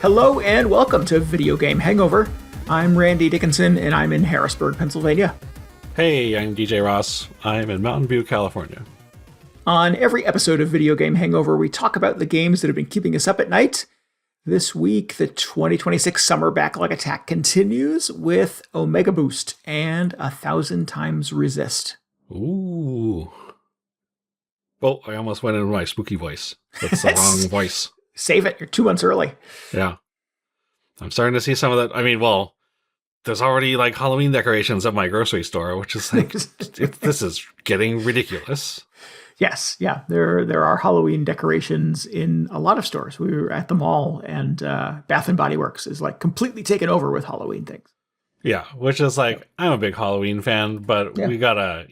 Hello and welcome to Video Game Hangover. I'm Randy Dickinson and I'm in Harrisburg, Pennsylvania. Hey, I'm DJ Ross. I'm in Mountain View, California. On every episode of Video Game Hangover, we talk about the games that have been keeping us up at night. This week, the 2026 Summer Backlog Attack continues with Omega Boost and 1000xRESIST. Ooh. Oh, I almost went into my spooky voice. That's the wrong voice. Save it. You're 2 months early. Yeah. I'm starting to see some of that. I mean, well, there's already like Halloween decorations at my grocery store, which is like, this is getting ridiculous. Yes. Yeah. There are Halloween decorations in a lot of stores. We were at the mall and Bath and Body Works is like completely taken over with Halloween things. Yeah. Which is like, I'm a big Halloween fan, but we gotta,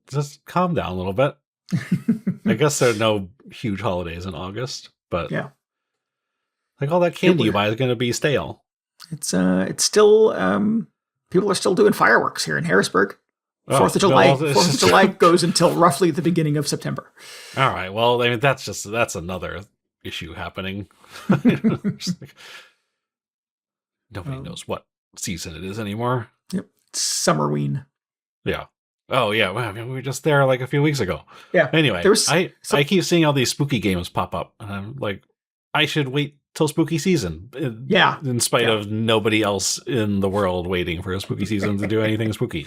just calm down a little bit. I guess there are no huge holidays in August, but like all that candy you buy is going to be stale. It's still people are still doing fireworks here in Harrisburg. 4th of July. 4th of July goes until roughly the beginning of September. All right. Well, I mean that's another issue happening. Nobody knows what season it is anymore. Yep. Summerween. Yeah. Oh yeah, well, I mean, we were just there like a few weeks ago. Yeah. Anyway, I keep seeing all these spooky games pop up, and I'm like, I should wait till spooky season. Yeah. In spite of nobody else in the world waiting for a spooky season to do anything spooky.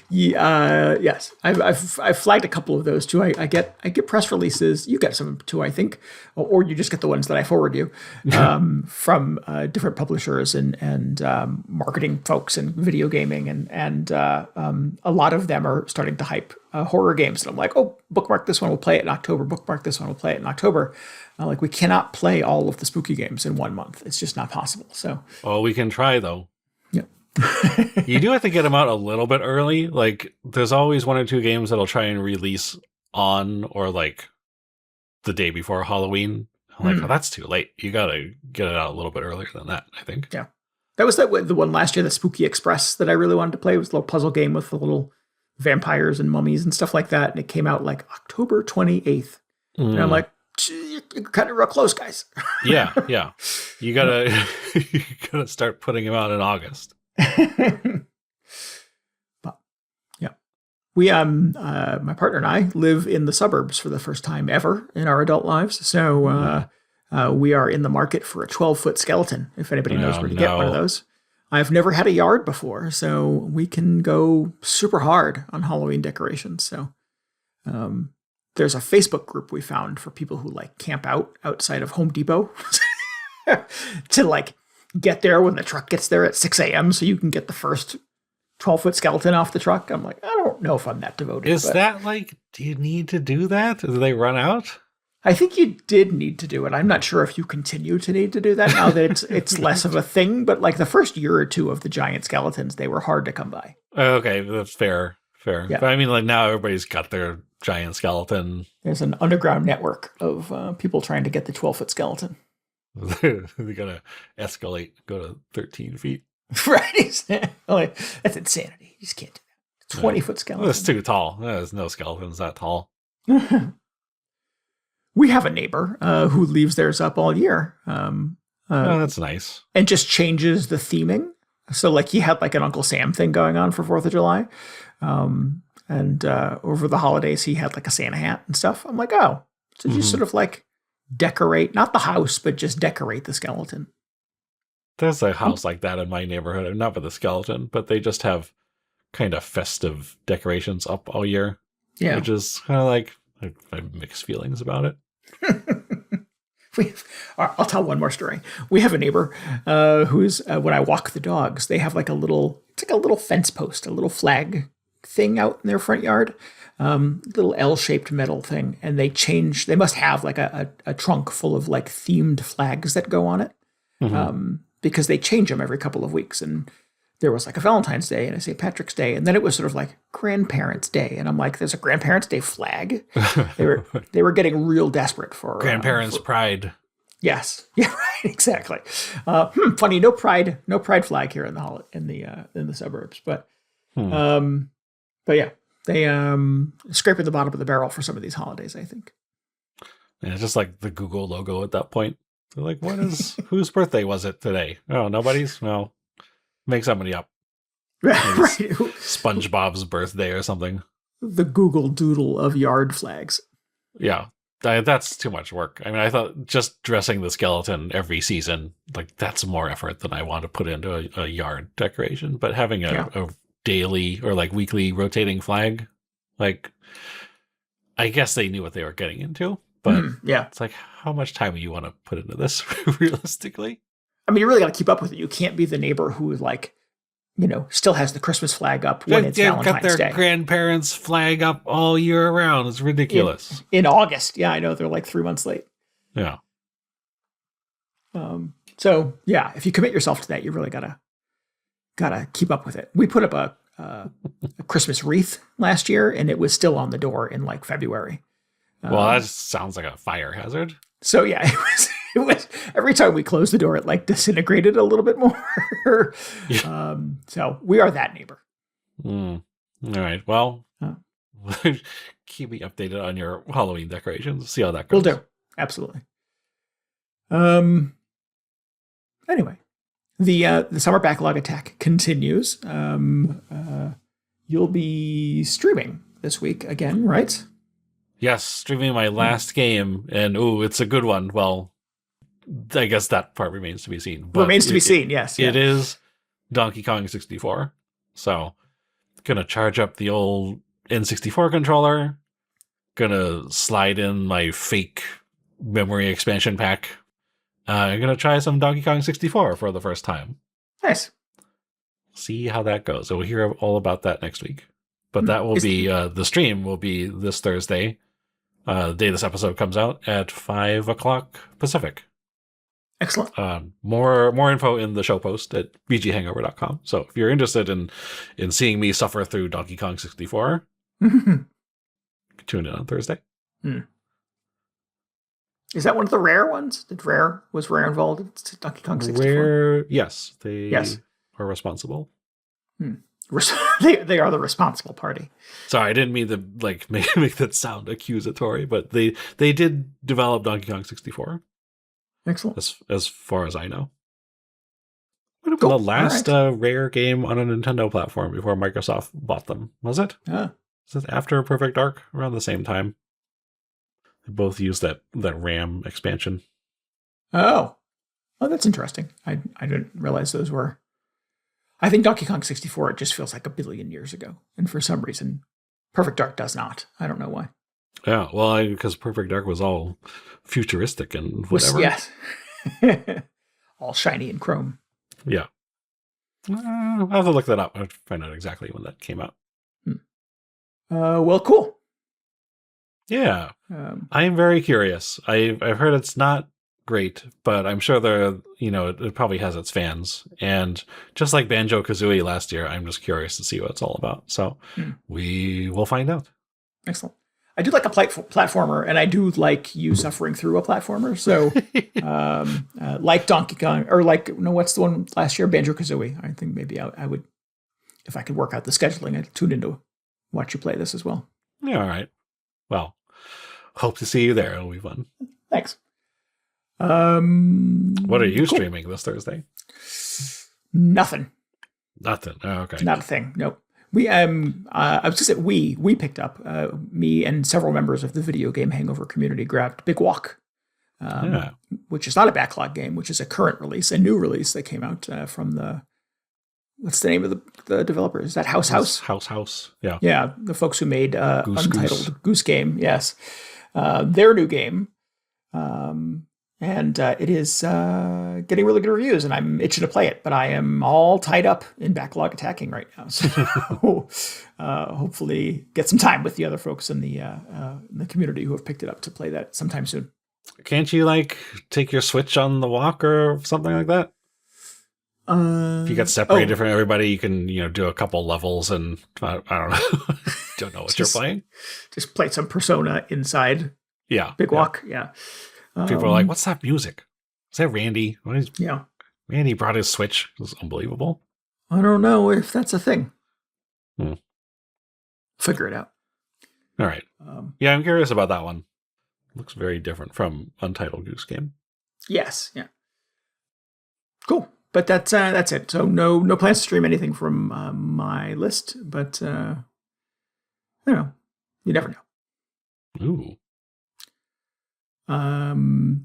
Yes. I've flagged a couple of those too. I get press releases. You get some too, I think, or you just get the ones that I forward you from different publishers and marketing folks and video gaming and a lot of them are starting to hype horror games. And I'm like, oh, bookmark this one. We'll play it in October. Bookmark this one. We'll play it in October. Like we cannot play all of the spooky games in 1 month. It's just not possible. So, we can try though. Yeah. You do have to get them out a little bit early. Like there's always 1 or 2 games that'll try and release on or like the day before Halloween. I'm like, oh, that's too late. You gotta get it out a little bit earlier than that, I think. Yeah. That was the one last year, the Spooky Express, that I really wanted to play. It was a little puzzle game with the little vampires and mummies and stuff like that. And it came out like October 28th. And I'm like, you're cutting it real close, guys. Yeah. You gotta start putting them out in August. But yeah, we my partner and I live in the suburbs for the first time ever in our adult lives. So we are in the market for a 12-foot skeleton. If anybody knows where to get one of those. I've never had a yard before, so we can go super hard on Halloween decorations. So there's a Facebook group we found for people who like camp out outside of Home Depot to like get there when the truck gets there at 6 a.m. so you can get the first 12-foot skeleton off the truck. I'm like, I don't know if I'm that devoted. Is that like, do you need to do that? Do they run out? I think you did need to do it. I'm not sure if you continue to need to do that now that it's less of a thing, but like the first year or two of the giant skeletons, they were hard to come by. Okay, that's fair. Yeah. But I mean, like now everybody's got their giant skeleton. There's an underground network of people trying to get the 12-foot skeleton. They gotta escalate, go to 13 feet. Right. That's insanity. You just can't do that. 20-foot skeleton. That's too tall. There's no skeletons that tall. We have a neighbor who leaves theirs up all year. That's nice. And just changes the theming. So like he had like an Uncle Sam thing going on for 4th of July. And over the holidays, he had like a Santa hat and stuff. I'm like, oh, so just sort of like decorate, not the house, but just decorate the skeleton. There's a house like that in my neighborhood, not with the skeleton, but they just have kind of festive decorations up all year. Yeah. Which is kind of like, I have mixed feelings about it. I'll tell one more story. We have a neighbor who's, when I walk the dogs, they have like it's like a little fence post, a little flag thing out in their front yard, little L-shaped metal thing. And they must have like a trunk full of like themed flags that go on it because they change them every couple of weeks. And there was like a Valentine's Day and a St. Patrick's Day. And then it was sort of like Grandparents' Day. And I'm like, there's a Grandparents' Day flag. They were getting real desperate for Grandparents' Pride. Yes. Yeah, right. Exactly. Funny. No pride flag here in the suburbs, but yeah, they scraping the bottom of the barrel for some of these holidays, I think. Yeah, just like the Google logo at that point. They're like, whose birthday was it today? Oh, nobody's? Well, make somebody up. Right. SpongeBob's birthday or something. The Google Doodle of yard flags. Yeah. That's too much work. I mean, I thought just dressing the skeleton every season, like that's more effort than I want to put into a yard decoration. But having a daily or like weekly rotating flag, like I guess they knew what they were getting into. But it's like, how much time do you want to put into this realistically? I mean, you really got to keep up with it. You can't be the neighbor who like, still has the Christmas flag up when it's Valentine's Day. They've got their grandparents' flag up all year around. It's ridiculous. In August. Yeah, I know. They're like 3 months late. Yeah. So, yeah, if you commit yourself to that, you really gotta keep up with it. We put up a Christmas wreath last year, and it was still on the door in like February. Well, that sounds like a fire hazard. So, yeah, it was every time we closed the door, it like disintegrated a little bit more. Yeah. So we are that neighbor. All right. Well, keep me updated on your Halloween decorations. See how that goes. Will do. Absolutely. Anyway, the summer backlog attack continues. You'll be streaming this week again, right? Yes, streaming my last game, and it's a good one. Well, I guess that part remains to be seen. But remains to be seen, yes. It is Donkey Kong 64. So, gonna charge up the old N64 controller. Gonna slide in my fake memory expansion pack. I'm gonna try some Donkey Kong 64 for the first time. Nice. See how that goes. So we'll hear all about that next week. But that will be, the stream will be this Thursday. The day this episode comes out at 5 o'clock Pacific. Excellent. More info in the show post at VGHangover.com. So if you're interested in seeing me suffer through Donkey Kong 64, tune in on Thursday. Is that one of the rare ones? Was Rare involved in Donkey Kong 64? Rare, yes. They are responsible. They are the responsible party. Sorry, I didn't mean to like make that sound accusatory, but they did develop Donkey Kong 64. Excellent. As far as I know. Would have been the last Rare game on a Nintendo platform before Microsoft bought them, was it? Yeah. Was it after Perfect Dark? Around the same time. They both used that RAM expansion. Oh, that's interesting. I didn't realize those were. I think Donkey Kong 64, it just feels like a billion years ago. And for some reason, Perfect Dark does not. I don't know why. Yeah, well, because Perfect Dark was all futuristic and whatever. Yes. All shiny and chrome. Yeah. I'll have to look that up. I'll find out exactly when that came out. Well, cool. Yeah. I'm very curious. I've heard it's not great, but I'm sure it probably has its fans. And just like Banjo-Kazooie last year, I'm just curious to see what it's all about. So we will find out. Excellent. I do like a platformer, and I do like you suffering through a platformer. So like Donkey Kong, or what's the one last year? Banjo-Kazooie. I think maybe I would, if I could work out the scheduling, I'd tune in to watch you play this as well. Yeah, all right. Well, hope to see you there. It'll be fun. Thanks. What are you streaming this Thursday? Nothing. Nothing. Oh, okay. Not a thing. Nope. We I was just at we picked up me and several members of the video game hangover community grabbed Big Walk, which is not a backlog game, which is a current release, a new release that came out from the. What's the name of the developer? Is that House? House. Yeah. Yeah, the folks who made Untitled Goose Game. Yes, their new game. And it is getting really good reviews, and I'm itching to play it, but I am all tied up in backlog attacking right now. So hopefully get some time with the other folks in the community who have picked it up to play that sometime soon. Can't you take your Switch on the walk or something like that? If you get separated from everybody, you can do a couple levels, and I don't know. Don't know what you're playing. Just play some Persona inside. Yeah, Big Walk. Yeah. People are like, "What's that music? Is that Randy?" Yeah, Randy brought his Switch. It was unbelievable. I don't know if that's a thing. Figure it out. All right. Yeah, I'm curious about that one. Looks very different from Untitled Goose Game. Yes. Yeah. Cool. But that's it. So no plans to stream anything from my list. But I don't know. You never know. Ooh.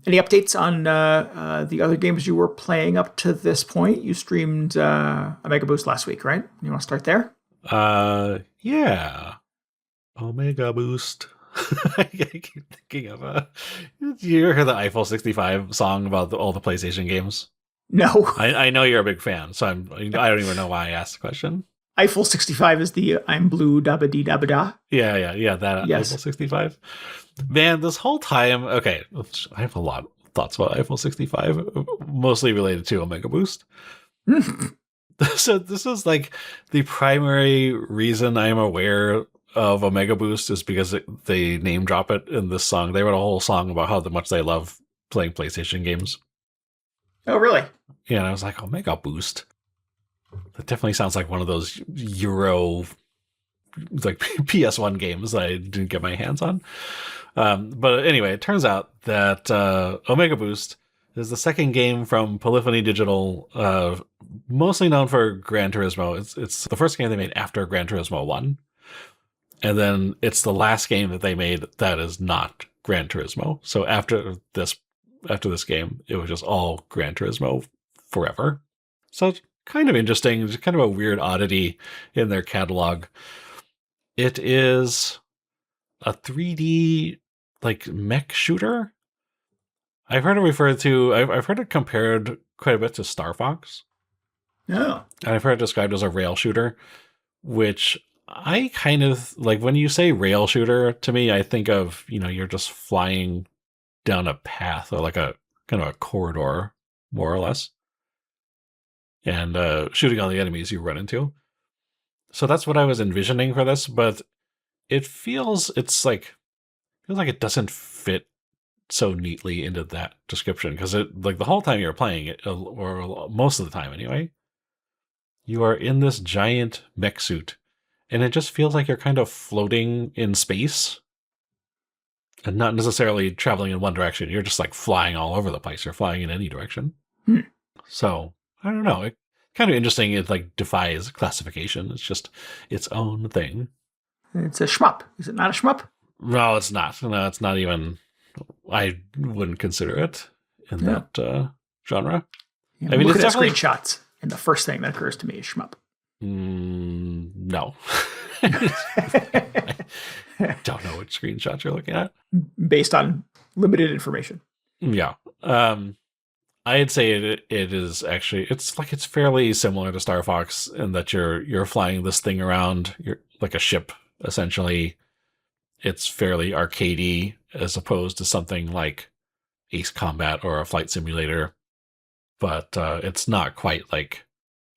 Any updates on the other games you were playing up to this point? You streamed a Mega Boost last week, right? You want to start there? Yeah. Omega Boost. I keep thinking of you ever hear the Eiffel 65 song about all the PlayStation games? No. I know you're a big fan, so I don't even know why I asked the question. Eiffel 65 is the I'm blue dabba dee dabba da. Yeah, that yes. Eiffel 65. Man, this whole time, okay, I have a lot of thoughts about Eiffel 65, mostly related to Omega Boost. So this is like the primary reason I'm aware of Omega Boost is because they name drop it in this song. They wrote a whole song about how much they love playing PlayStation games. Oh, really? Yeah, and I was like, Omega Boost. That definitely sounds like one of those Euro, like PS1 games that I didn't get my hands on. But anyway, it turns out that Omega Boost is the second game from Polyphony Digital, mostly known for Gran Turismo. It's the first game they made after Gran Turismo 1. And then it's the last game that they made that is not Gran Turismo. So after this game, it was just all Gran Turismo forever. So it's kind of interesting. It's kind of a weird oddity in their catalog. It is a 3D like mech shooter. I've heard it compared quite a bit to Star Fox. Yeah. And I've heard it described as a rail shooter, which I kind of like. When you say rail shooter, to me, I think of, you're just flying down a path or like a kind of a corridor, more or less, and shooting all the enemies you run into. So that's what I was envisioning for this, but it feels like it doesn't fit so neatly into that description, because it, like, the whole time you're playing it, or most of the time anyway, you are in this giant mech suit, and it just feels like you're kind of floating in space and not necessarily traveling in one direction. You're just like flying all over the place. You're flying in any direction. So I don't know. It's kind of interesting. It like defies classification. It's just its own thing. It's a shmup. Is it not a shmup? No, it's not. No, it's not even. I wouldn't consider it in that genre. Yeah, I mean, it's definitely screenshots, and the first thing that occurs to me is shmup. No. I don't know which screenshots you're looking at. Based on limited information. Yeah. I'd say it is actually, it's fairly similar to Star Fox in that you're flying this thing around. You're like a ship, essentially. It's fairly arcadey as opposed to something like Ace Combat or a flight simulator. But it's not quite like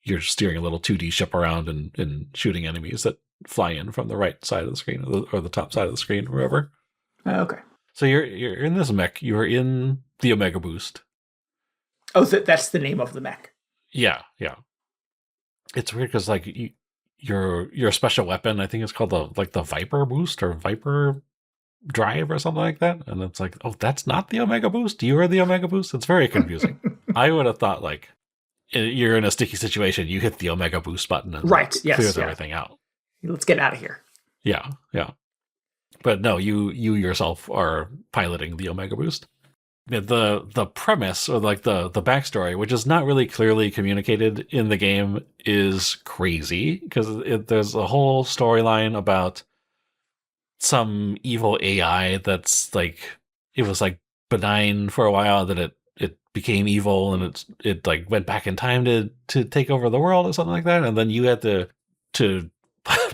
you're steering a little 2D ship around and shooting enemies that fly in from the right side of the screen or the top side of the screen, or wherever. Okay. So you're in this mech. You're in the Omega Boost. Oh, that's the name of the mech. Yeah. It's weird because like your special weapon, I think it's called the Viper Boost or Viper Drive or something like that. And it's like, oh, that's not the Omega Boost. You are the Omega Boost. It's very confusing. I would have thought like you're in a sticky situation. You hit the Omega Boost button and clears everything out. Let's get out of here. Yeah. But no, you yourself are piloting the Omega Boost. The premise, or like the backstory, which is not really clearly communicated in the game, is crazy because there's a whole storyline about some evil AI that's like, it was like benign for a while, that it became evil, and it like went back in time to take over the world or something like that, and then you had to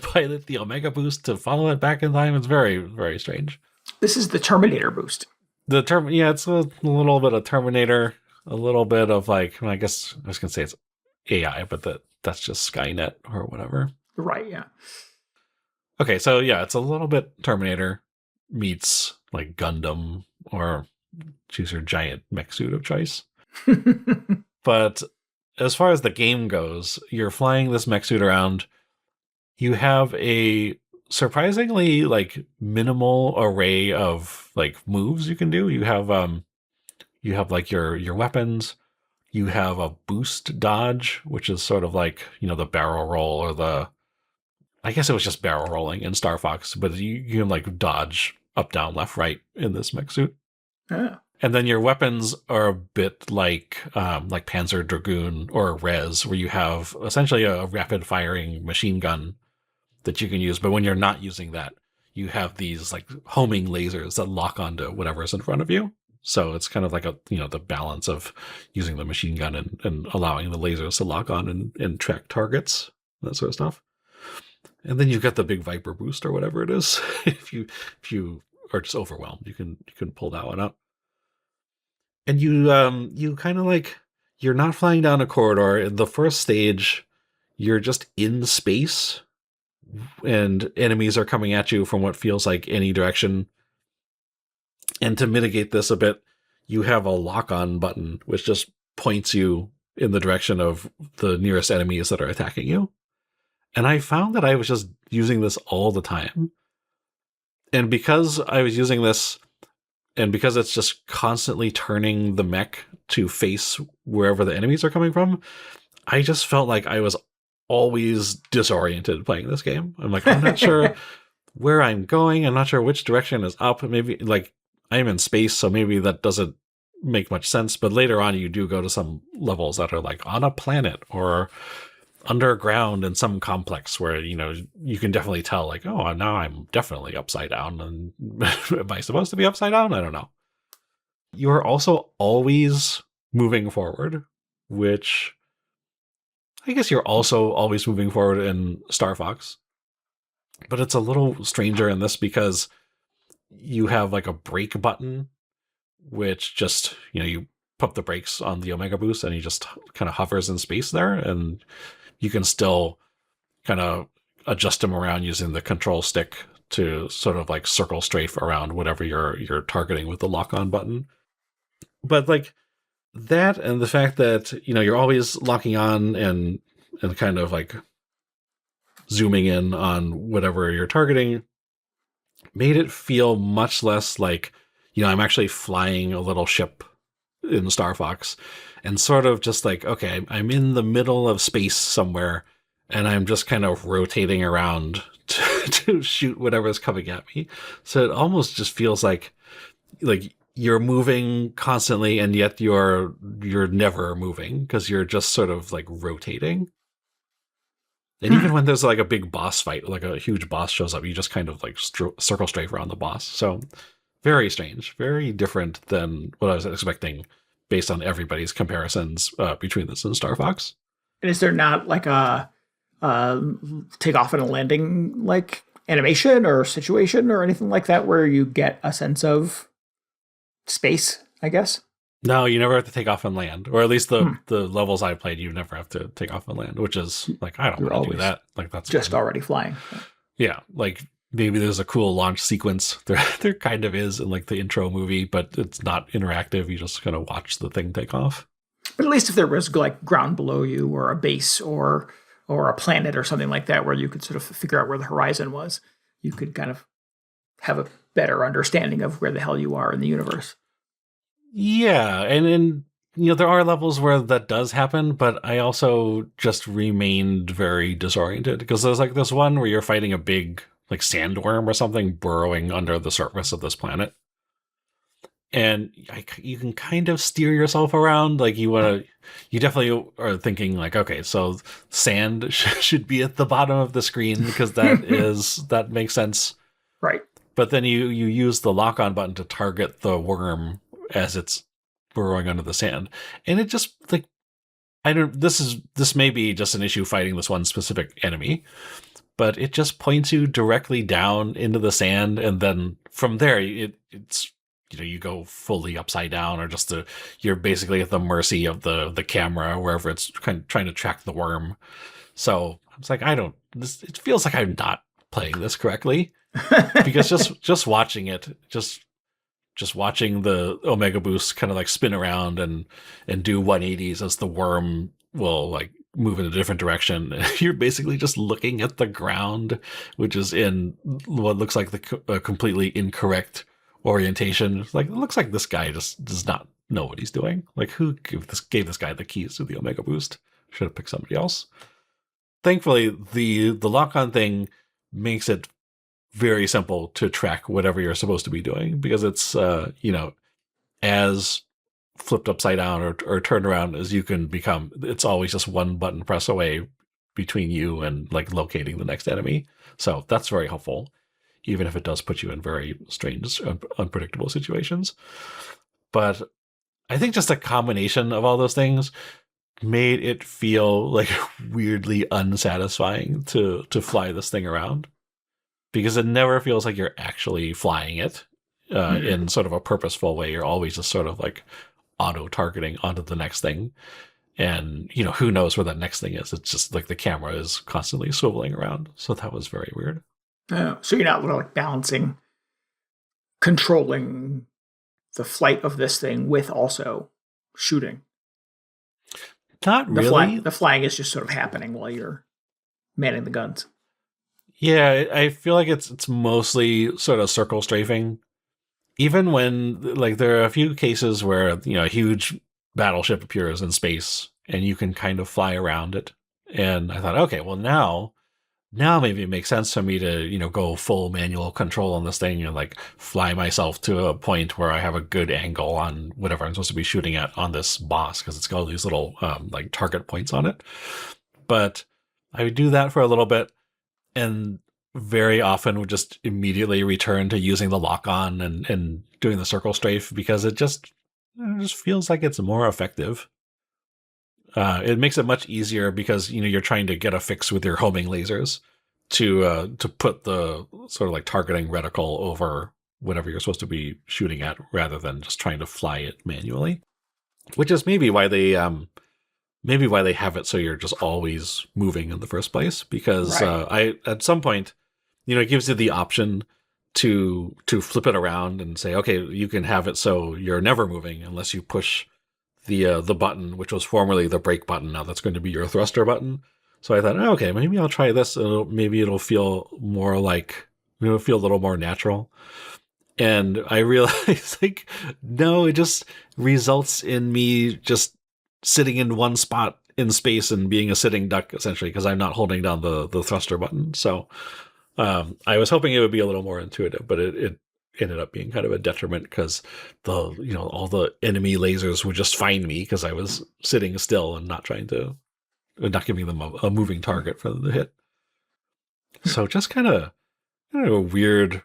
pilot the Omega Boost to follow it back in time. It's very, very strange. This is the Terminator Boost. It's a little bit of Terminator, a little bit of like, I guess I was gonna say it's AI, but that's just Skynet or whatever. Right, yeah. Okay, so yeah, it's a little bit Terminator meets like Gundam, or choose your giant mech suit of choice. But as far as the game goes, you're flying this mech suit around. You have a surprisingly like minimal array of like moves you can do. You have You have like your weapons. You have a boost dodge, which is sort of like, the barrel roll or I guess it was just barrel rolling in Star Fox, but you can like dodge up, down, left, right in this mech suit. Yeah. And then your weapons are a bit like Panzer Dragoon or Res, where you have essentially a rapid firing machine gun that you can use. But when you're not using that, you have these like homing lasers that lock onto whatever's in front of you. So it's kind of like the balance of using the machine gun and allowing the lasers to lock on and track targets, that sort of stuff. And then you've got the big Viper boost or whatever it is. if you are just overwhelmed, you can pull that one up. And you kind of like, you're not flying down a corridor. In the first stage, you're just in space, and enemies are coming at you from what feels like any direction. And to mitigate this a bit, you have a lock-on button, which just points you in the direction of the nearest enemies that are attacking you. And I found that I was just using this all the time. And because I was using this, and because it's just constantly turning the mech to face wherever the enemies are coming from, I just felt like I was always disoriented playing this game. I'm like, I'm not sure where I'm going. I'm not sure which direction is up. Maybe like I'm in space, so maybe that doesn't make much sense. But later on, you do go to some levels that are like on a planet or underground in some complex where, you can definitely tell like, oh, now I'm definitely upside down. And am I supposed to be upside down? I don't know. You are also always moving forward, which I guess you're also always moving forward in Star Fox. But it's a little stranger in this because you have like a brake button, which just, you put the brakes on the Omega Boost and he just kind of hovers in space there. And you can still kind of adjust them around using the control stick to sort of like circle strafe around whatever you're targeting with the lock-on button. But like that, and the fact that, you're always locking on and kind of like zooming in on whatever you're targeting, made it feel much less like, I'm actually flying a little ship in Star Fox, and sort of just like, okay, I'm in the middle of space somewhere, and I'm just kind of rotating around to shoot whatever's coming at me. So it almost just feels like you're moving constantly, and yet you're never moving because you're just sort of like rotating. And even when there's like a big boss fight, like a huge boss shows up, you just kind of like circle strafe around the boss. So very strange, very different than what I was expecting based on everybody's comparisons between this and Star Fox. And is there not like a takeoff and a landing like animation or situation or anything like that where you get a sense of space, I guess? No, you never have to take off and land, or at least the levels I played, you never have to take off and land, which is like, I don't want to do that. Like that's just already flying. Yeah, like maybe there's a cool launch sequence. There kind of is in like the intro movie, but it's not interactive. You just kind of watch the thing take off. But at least if there was like ground below you or a base or a planet or something like that where you could sort of figure out where the horizon was, you could kind of have a better understanding of where the hell you are in the universe. Yeah, and there are levels where that does happen, but I also just remained very disoriented because there's like this one where you're fighting a big like sandworm or something burrowing under the surface of this planet. And you can kind of steer yourself around. Like you definitely are thinking like, okay, so sand should be at the bottom of the screen because that makes sense. Right. But then you use the lock-on button to target the worm as it's burrowing under the sand. And it just like, this may be just an issue fighting this one specific enemy, but it just points you directly down into the sand. And then from there, it's, you go fully upside down or you're basically at the mercy of the camera, wherever it's kind of trying to track the worm. So I was like, it feels like I'm not playing this correctly because just watching it, just watching the Omega Boost kind of like spin around and do 180s as the worm will like move in a different direction. You're basically just looking at the ground, which is in what looks like the completely incorrect orientation. Like, it looks like this guy just does not know what he's doing. Like, who gave this guy the keys to the Omega Boost? Should have picked somebody else. Thankfully, the lock-on thing makes it very simple to track whatever you're supposed to be doing, because it's, as flipped upside down or turned around as you can become, it's always just one button press away between you and like locating the next enemy. So that's very helpful, even if it does put you in very strange, unpredictable situations. But I think just a combination of all those things made it feel like weirdly unsatisfying to fly this thing around, because it never feels like you're actually flying it in sort of a purposeful way. You're always just sort of like auto-targeting onto the next thing. And, who knows where that next thing is. It's just like the camera is constantly swiveling around. So that was very weird. So you're not like balancing, controlling the flight of this thing with also shooting. Not really. The flying is just sort of happening while you're manning the guns. Yeah, I feel like it's mostly sort of circle strafing. Even when, like, there are a few cases where, a huge battleship appears in space and you can kind of fly around it. And I thought, okay, well now maybe it makes sense for me to, go full manual control on this thing and like fly myself to a point where I have a good angle on whatever I'm supposed to be shooting at on this boss, because it's got all these little like target points on it. But I would do that for a little bit, and very often would just immediately return to using the lock-on and doing the circle strafe, because it just feels like it's more effective. It makes it much easier because, you're trying to get a fix with your homing lasers to put the sort of like targeting reticle over whatever you're supposed to be shooting at, rather than just trying to fly it manually, which is maybe why they have it so you're just always moving in the first place. Because right. At some point, it gives you the option to flip it around and say, okay, you can have it so you're never moving unless you push the button, which was formerly the brake button. Now that's going to be your thruster button. So I thought, okay, maybe I'll try this. Maybe it'll feel more like, it'll feel a little more natural. And I realized, like, no, it just results in me just sitting in one spot in space and being a sitting duck, essentially, because I'm not holding down the thruster button. So I was hoping it would be a little more intuitive, but it ended up being kind of a detriment, because all the enemy lasers would just find me because I was sitting still and not giving them a moving target for them to hit. So just kind of a weird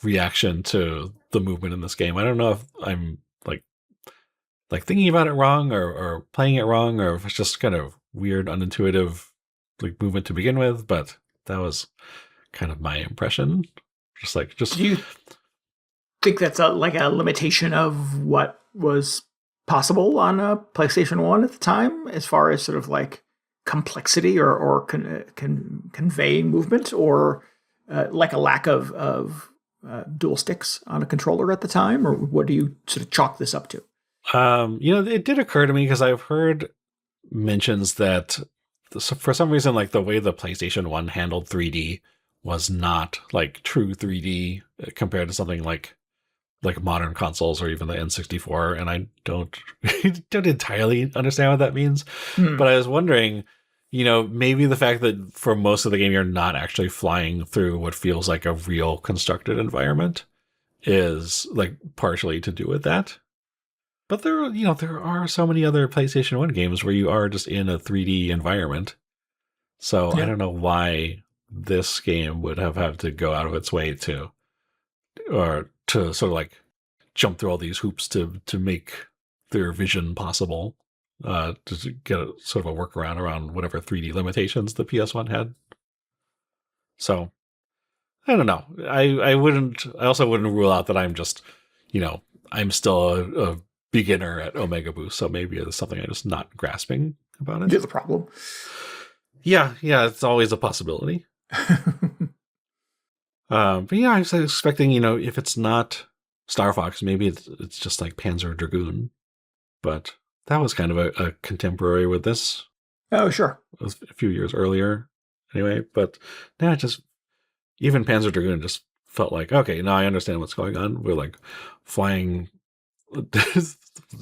reaction to the movement in this game. I don't know if I'm like thinking about it wrong or playing it wrong, or if it's just kind of weird, unintuitive like movement to begin with, but that was kind of my impression. Do you think that's a limitation of what was possible on a PlayStation 1 at the time, as far as sort of like complexity or conveying movement, or like a lack of dual sticks on a controller at the time? Or what do you sort of chalk this up to? It did occur to me, because I've heard mentions that for some reason, like the way the PlayStation 1 handled 3D was not like true 3D compared to something like modern consoles or even the N64. And I don't entirely understand what that means. But I was wondering, maybe the fact that for most of the game, you're not actually flying through what feels like a real constructed environment is like partially to do with that. But there are so many other PlayStation 1 games where you are just in a 3D environment. So yeah. I don't know why this game would have had to go out of its way to sort of like jump through all these hoops to make their vision possible, to get a sort of a workaround around whatever 3D limitations the PS1 had. So I don't know. I also wouldn't rule out that I'm just, I'm still a beginner at Omega Boost, so maybe it's something I'm just not grasping about it. There's a problem. Yeah, it's always a possibility. But yeah, I was expecting, if it's not Star Fox, maybe it's just like Panzer Dragoon. But that was kind of a contemporary with this. Oh, sure. It was a few years earlier, anyway. But now even Panzer Dragoon just felt like, okay, now I understand what's going on. We're like flying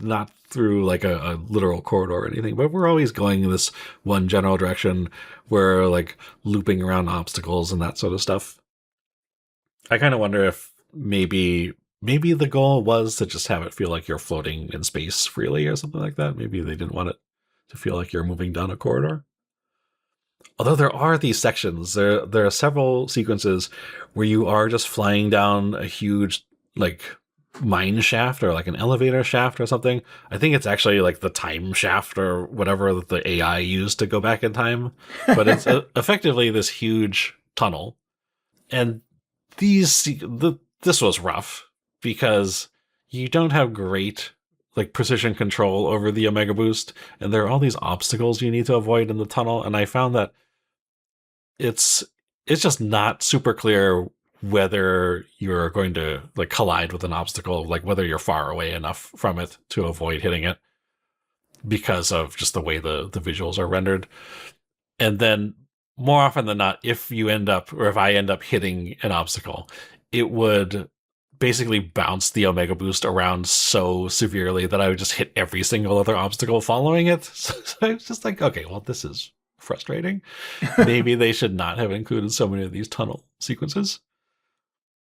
not through like a literal corridor or anything, but we're always going in this one general direction. We're like looping around obstacles and that sort of stuff. I kind of wonder if maybe the goal was to just have it feel like you're floating in space freely or something like that. Maybe they didn't want it to feel like you're moving down a corridor. Although there are these sections, there are several sequences where you are just flying down a huge like mine shaft or like an elevator shaft or something. I think it's actually like the time shaft or whatever that the AI used to go back in time. But it's effectively this huge tunnel. And this was rough because you don't have great like precision control over the Omega Boost, and there are all these obstacles you need to avoid in the tunnel, and I found that it's just not super clear whether you're going to like collide with an obstacle, like whether you're far away enough from it to avoid hitting it because of just the way the visuals are rendered. And then more often than not, if I end up hitting an obstacle, it would basically bounce the Omega Boost around so severely that I would just hit every single other obstacle following it. So I was just like, okay, well, this is frustrating. Maybe they should not have included so many of these tunnel sequences.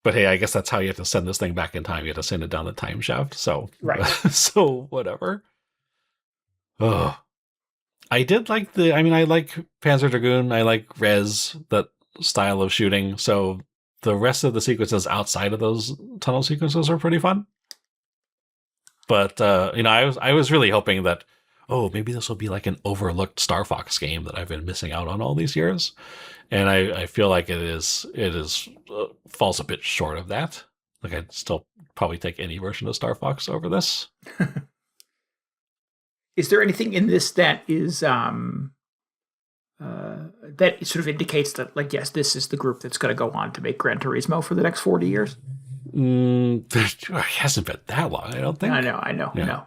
But hey, I guess that's how you have to send this thing back in time. You have to send it down the time shaft. So, right. So whatever. Oh, I did like I like Panzer Dragoon. I like Res, that style of shooting. So the rest of the sequences outside of those tunnel sequences are pretty fun. But, I was really hoping that, maybe this will be like an overlooked Star Fox game that I've been missing out on all these years. And I feel like it falls a bit short of that. Like I'd still probably take any version of Star Fox over this. Is there anything in this that is that sort of indicates that, like, yes, this is the group that's going to go on to make Gran Turismo for the next 40 years? It hasn't been that long, I don't think. I know.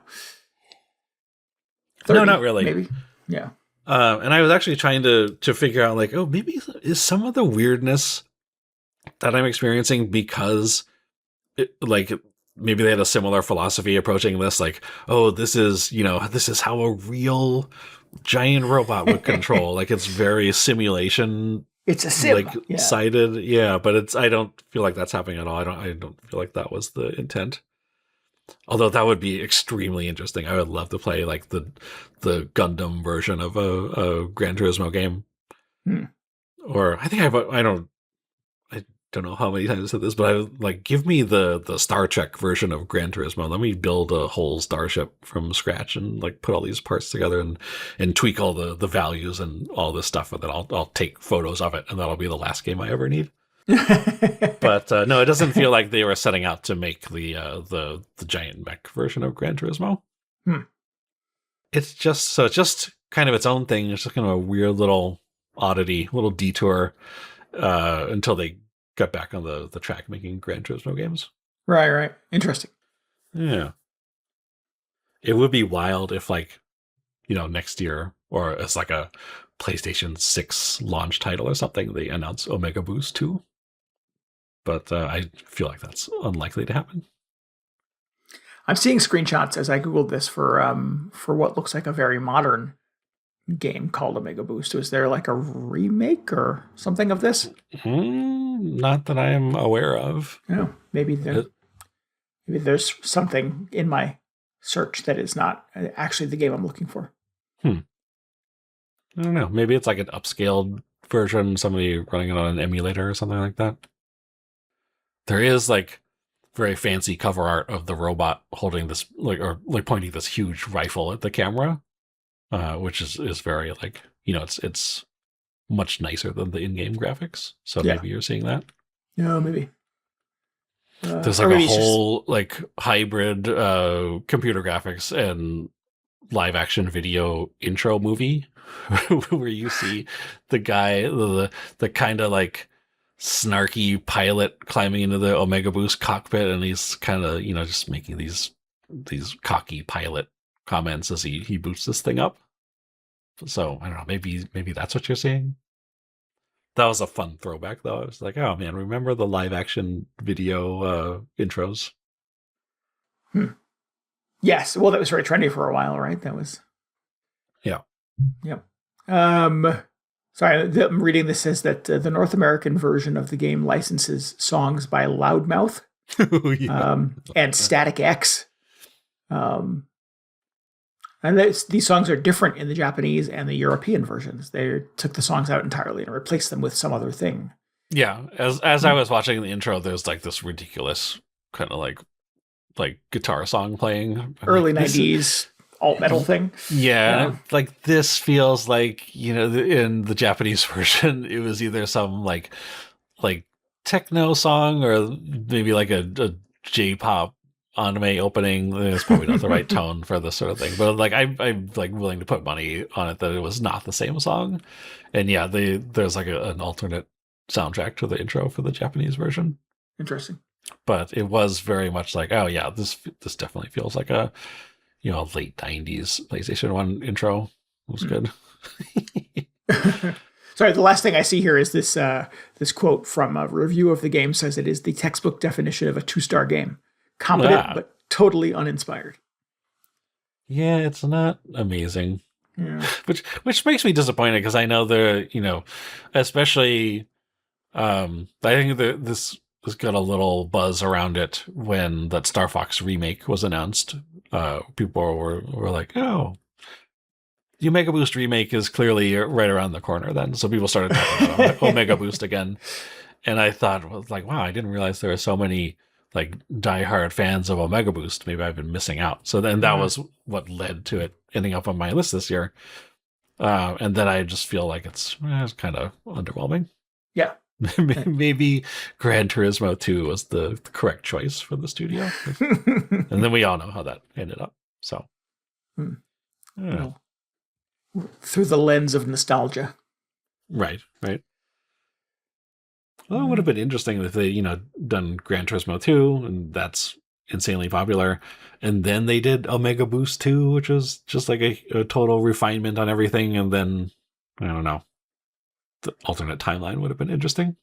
30, no, not really. Maybe. Yeah. And I was actually trying to figure out, like, maybe is some of the weirdness that I'm experiencing because, maybe they had a similar philosophy approaching this, like, this is how a real giant robot would control. Like, it's very simulation. It's a sim, sided, but I don't feel like that's happening at all. I don't feel like that was the intent. Although that would be extremely interesting. I would love to play like the Gundam version of a Gran Turismo game. Or I think I don't know how many times I said this, but I would like, give me the Star Trek version of Gran Turismo. Let me build a whole starship from scratch and like put all these parts together and tweak all the values and all this stuff, and then I'll take photos of it, and that'll be the last game I ever need. But no, it doesn't feel like they were setting out to make the giant mech version of Gran Turismo. It's just kind of its own thing. It's just kind of a weird little oddity, little detour until they got back on the track making Gran Turismo games. Right. Interesting. Yeah. It would be wild if, like, next year, or as like a PlayStation 6 launch title or something, they announce Omega Boost 2. But I feel like that's unlikely to happen. I'm seeing screenshots as I Googled this for what looks like a very modern game called Omega Boost. Was there like a remake or something of this? Not that I am aware of. No, maybe there's something in my search that is not actually the game I'm looking for. I don't know. Maybe it's like an upscaled version, somebody running it on an emulator or something like that. There is like very fancy cover art of the robot holding this or pointing this huge rifle at the camera, which is very like, it's much nicer than the in-game graphics. So maybe you're seeing that. No, maybe. There's like a whole like hybrid computer graphics and live action video intro movie where you see the guy, the kind of like snarky pilot climbing into the Omega Boost cockpit, and he's kind of, just making these cocky pilot comments as he boots this thing up. So I don't know, maybe that's what you're seeing. That was a fun throwback, though. I was like, oh man, remember the live action video intros? Yes. Well, that was very trendy for a while, right? That was. Yeah. Yep. Sorry, I'm reading this says that the North American version of the game licenses songs by Loudmouth and Static X. And these songs are different in the Japanese and the European versions. They took the songs out entirely and replaced them with some other thing. Yeah, as I was watching the intro, there's like this ridiculous kind of like guitar song playing. Early 90s alt metal thing. Yeah, like this feels like, in the Japanese version, it was either some like techno song or maybe like a J-pop anime opening. It's probably not the right tone for this sort of thing, but like I'm like willing to put money on it that it was not the same song. And yeah, there's like an alternate soundtrack to the intro for the Japanese version. Interesting. But it was very much like, oh yeah, this definitely feels like a late 90s PlayStation 1 intro. It was good. Sorry, the last thing I see here is this this quote from a review of the game says it is the textbook definition of a 2-star game. Competent, but totally uninspired. Yeah, it's not amazing. Yeah. Which makes me disappointed because I know especially I think this got a little buzz around it when that Star Fox remake was announced. People were like, oh, the Omega Boost remake is clearly right around the corner then. So people started talking about Omega Boost again. And I thought, like, wow, I didn't realize there were so many like diehard fans of Omega Boost. Maybe I've been missing out. So then that was what led to it ending up on my list this year. And then I just feel like it's kind of underwhelming. Yeah. Maybe Gran Turismo 2 was the correct choice for the studio. And then we all know how that ended up. So, well, through the lens of nostalgia. Right. Well, it would have been interesting if they, done Gran Turismo 2, and that's insanely popular. And then they did Omega Boost 2, which was just like a total refinement on everything. And then, I don't know. The alternate timeline would have been interesting.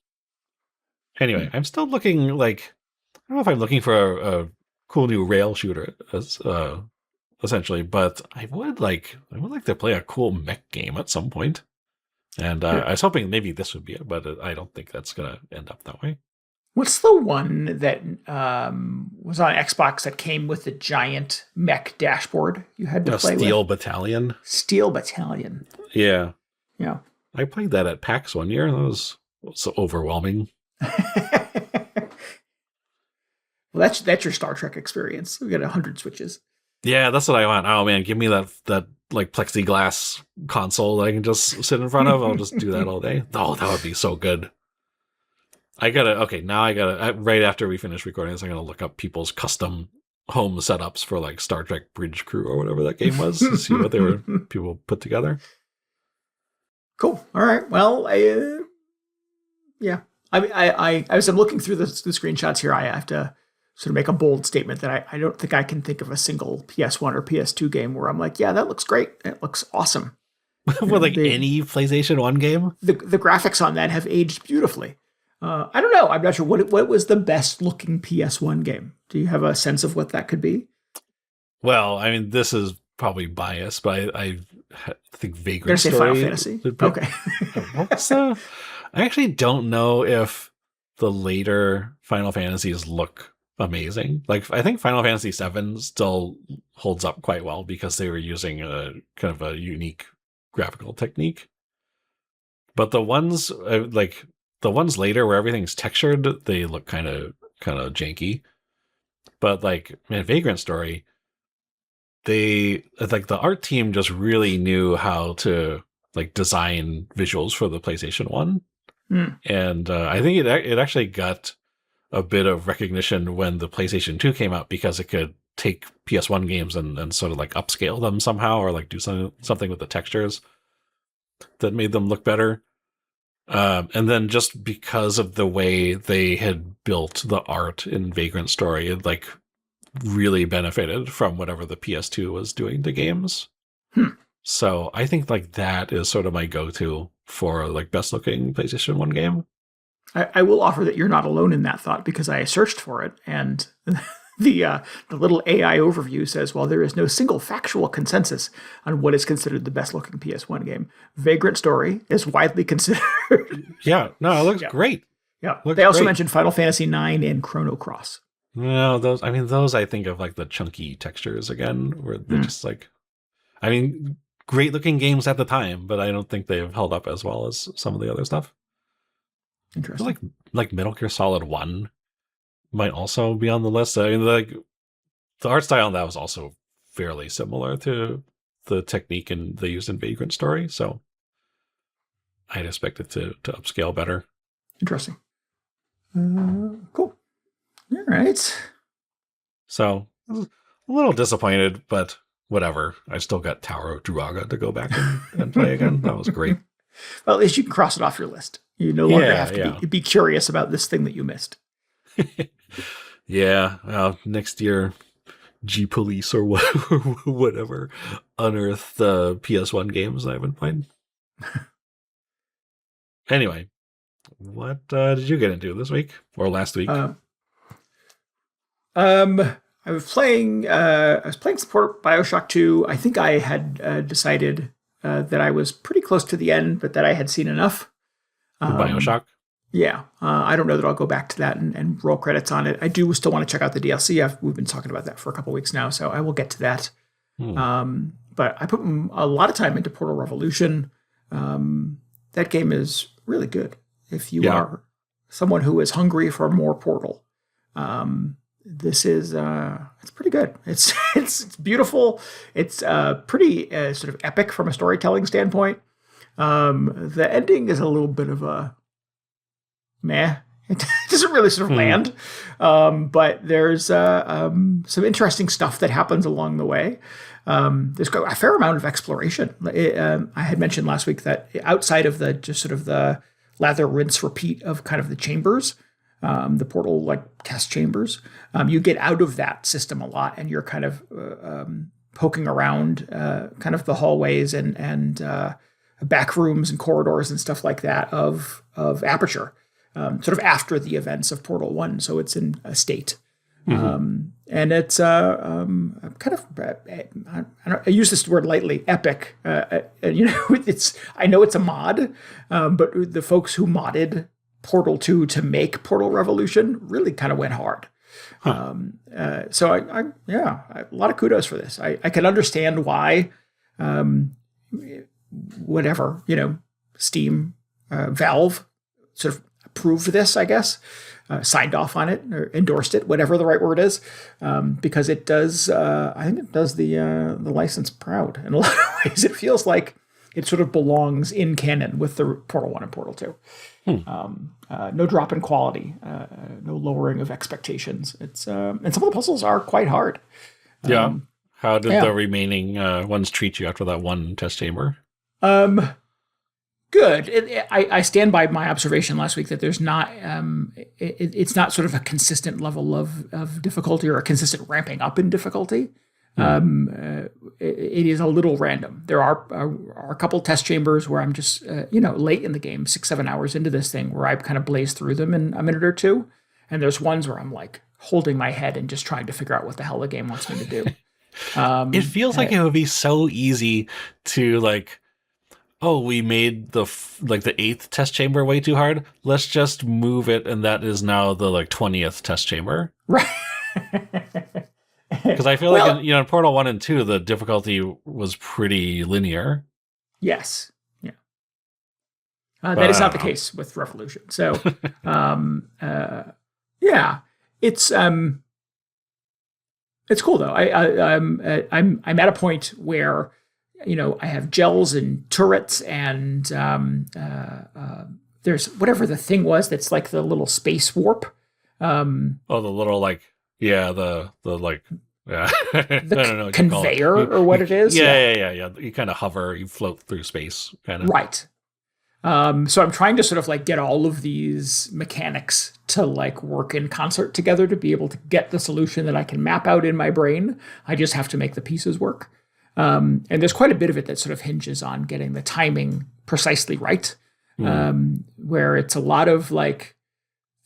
Anyway, I'm still looking like, I don't know if I'm looking for a cool new rail shooter essentially, but I would like to play a cool mech game at some point. And I was hoping maybe this would be it, but I don't think that's going to end up that way. What's the one that was on Xbox that came with the giant mech dashboard you had to play with? Steel Battalion. Steel Battalion. Yeah. Yeah. I played that at PAX one year. That was so overwhelming. Well, that's your Star Trek experience. We got 100 switches. Yeah, that's what I want. Oh man, give me that like plexiglass console that I can just sit in front of. I'll just do that all day. Oh, that would be so good. Right after we finish recording this, I'm gonna look up people's custom home setups for like Star Trek Bridge Crew or whatever that game was to see what people put together. Cool. All right. Well, as I'm looking through the screenshots here, I have to sort of make a bold statement that I don't think I can think of a single PS1 or PS2 game where I'm like, yeah, that looks great. It looks awesome. Any PlayStation 1 game? The graphics on that have aged beautifully. I don't know. I'm not sure. What was the best looking PS1 game? Do you have a sense of what that could be? Well, I mean, this is probably biased, but I think Vagrant Story. Final Fantasy. Okay. I actually don't know if the later Final Fantasies look amazing. Like, I think Final Fantasy VII still holds up quite well because they were using a kind of a unique graphical technique. But the ones later where everything's textured, they look kind of janky. But like, man, Vagrant Story, the art team just really knew how to like design visuals for the PlayStation 1. And I think it actually got a bit of recognition when the PlayStation 2 came out because it could take PS1 games and sort of like upscale them somehow or like do something with the textures that made them look better. And then just because of the way they had built the art in Vagrant Story, it like really benefited from whatever the PS2 was doing to games. So I think like that is sort of my go-to for like best looking PlayStation 1 game. I will offer that you're not alone in that thought because I searched for it and The little AI overview says, while there is no single factual consensus on what is considered the best looking PS1 game, Vagrant Story is widely considered. Yeah, no, it looks great. Yeah, they also mentioned Final Fantasy IX and Chrono Cross. No, those I think of like the chunky textures again, where they're just like, I mean, great looking games at the time, but I don't think they've held up as well as some of the other stuff. Interesting. Like Metal Gear Solid 1 might also be on the list. I mean, like the art style on that was also fairly similar to the technique they used in Vagrant Story, so I'd expect it to upscale better. Interesting. Cool. All right. So I was a little disappointed, but whatever. I still got Tower of Druaga to go back and play again. That was great. Well, at least you can cross it off your list. You no longer have to be curious about this thing that you missed. Yeah. Well, next year, G-Police or whatever unearth the PS1 games I've been playing. Anyway, what did you get into this week or last week? I was playing support BioShock 2. I think I had decided that I was pretty close to the end, but that I had seen enough. BioShock? Yeah. I don't know that I'll go back to that and roll credits on it. I do still want to check out the DLC. We've been talking about that for a couple weeks now, so I will get to that. But I put a lot of time into Portal Revolution. That game is really good. If you are someone who is hungry for more Portal, this is it's pretty good. It's beautiful. It's pretty sort of epic from a storytelling standpoint. The ending is a little bit of a meh. It doesn't really sort of land. But there's some interesting stuff that happens along the way. There's a fair amount of exploration. I had mentioned last week that outside of the just sort of the lather, rinse, repeat of kind of the chambers, the portal like test chambers, you get out of that system a lot, and you're kind of poking around kind of the hallways and back rooms and corridors and stuff like that of Aperture, sort of after the events of Portal 1. So it's in a state. And it's kind of, I use this word lightly, epic. I know it's a mod, but the folks who modded Portal 2 to make Portal Revolution really kind of went hard. So a lot of kudos for this. I can understand why, Steam, Valve sort of approved this, I guess. Signed off on it or endorsed it, whatever the right word is, because it does. I think it does the license proud in a lot of ways. It feels like it sort of belongs in canon with the Portal 1 and Portal 2. No drop in quality, no lowering of expectations. It's and some of the puzzles are quite hard. How did the remaining ones treat you after that one test chamber? Good. I stand by my observation last week that there's not, it's not sort of a consistent level of difficulty or a consistent ramping up in difficulty. It is a little random. There are a couple test chambers where I'm just, late in the game, 6-7 hours into this thing, where I kind of blaze through them in a minute or two. And there's ones where I'm like holding my head and just trying to figure out what the hell the game wants me to do. It feels like it would be so easy to like, oh, we made the 8th test chamber way too hard. Let's just move it, and that is now the 20th test chamber. Right. Because I feel like in Portal 1 and 2, the difficulty was pretty linear. Yes. Yeah. That is not the case with Revolution. So, it's cool though. I'm at a point where, I have gels and turrets and there's whatever the thing was that's like the little space warp. The little the I don't know conveyor or what it is. Yeah. You kind of hover, you float through space, kind of. Right. So I'm trying to sort of get all of these mechanics to work in concert together to be able to get the solution that I can map out in my brain. I just have to make the pieces work. And there's quite a bit of it that sort of hinges on getting the timing precisely right, where it's a lot of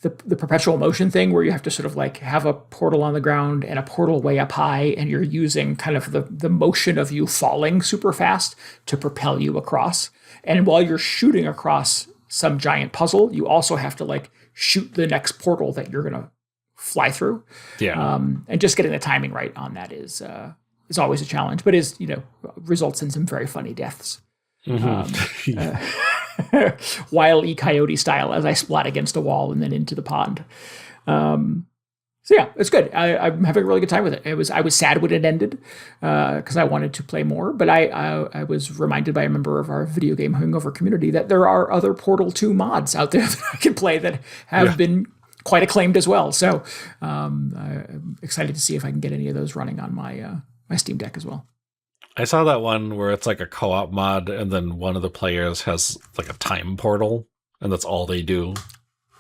the perpetual motion thing where you have to sort of like have a portal on the ground and a portal way up high, and you're using kind of the motion of you falling super fast to propel you across. And while you're shooting across some giant puzzle, you also have to like shoot the next portal that you're gonna fly through. Yeah. And just getting the timing right on that is always a challenge, but results in some very funny deaths. Wile E. Coyote style as I splat against a wall and then into the pond. So yeah, it's good. I'm having a really good time with it. I was sad when it ended because I wanted to play more, but I was reminded by a member of our video game hangover community that there are other Portal 2 mods out there that I can play that have been quite acclaimed as well. So I'm excited to see if I can get any of those running on my Steam Deck as well. I saw that one where it's like a co-op mod, and then one of the players has like a time portal, and that's all they do.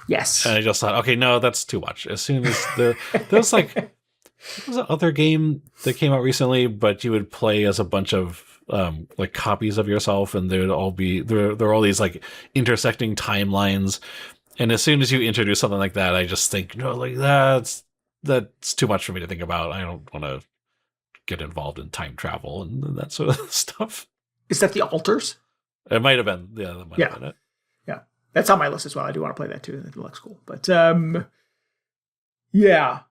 Yes. And I just thought, okay, no, that's too much. As soon as there's like, there was an other game that came out recently, but you would play as a bunch of like copies of yourself, and they would all be there are all these like intersecting timelines. And as soon as you introduce something like that, I just think, no, like that's too much for me to think about. I don't want to get involved in time travel and that sort of stuff. Is that the Altars? It might have been. Yeah, that might have been it. Yeah. That's on my list as well. I do want to play that too. It looks cool. But yeah,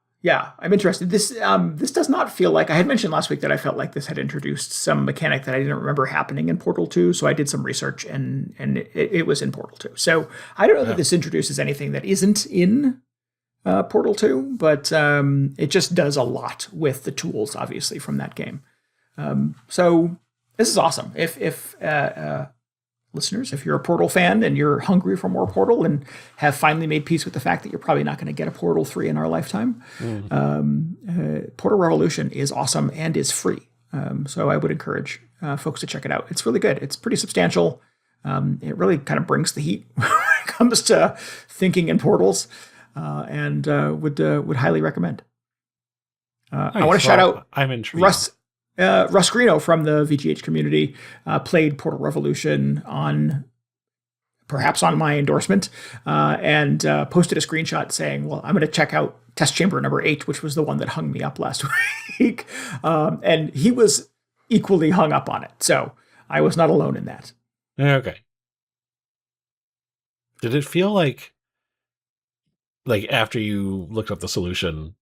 I'm interested. This does not feel like, I had mentioned last week that I felt like this had introduced some mechanic that I didn't remember happening in Portal 2. So I did some research and it was in Portal 2. So I don't know that this introduces anything that isn't in Portal 2, but it just does a lot with the tools, obviously, from that game. So this is awesome. If listeners, if you're a Portal fan and you're hungry for more Portal and have finally made peace with the fact that you're probably not going to get a Portal 3 in our lifetime, Portal Revolution is awesome and is free. So I would encourage folks to check it out. It's really good. It's pretty substantial. It really kind of brings the heat when it comes to thinking in portals. And would highly recommend. Nice. I want to shout out. I'm intrigued. Russ Greeno from the VGH community played Portal Revolution perhaps on my endorsement, and posted a screenshot saying, "Well, I'm going to check out Test Chamber number 8, which was the one that hung me up last week." And he was equally hung up on it, so I was not alone in that. Okay. Did it feel like after you looked up the solution,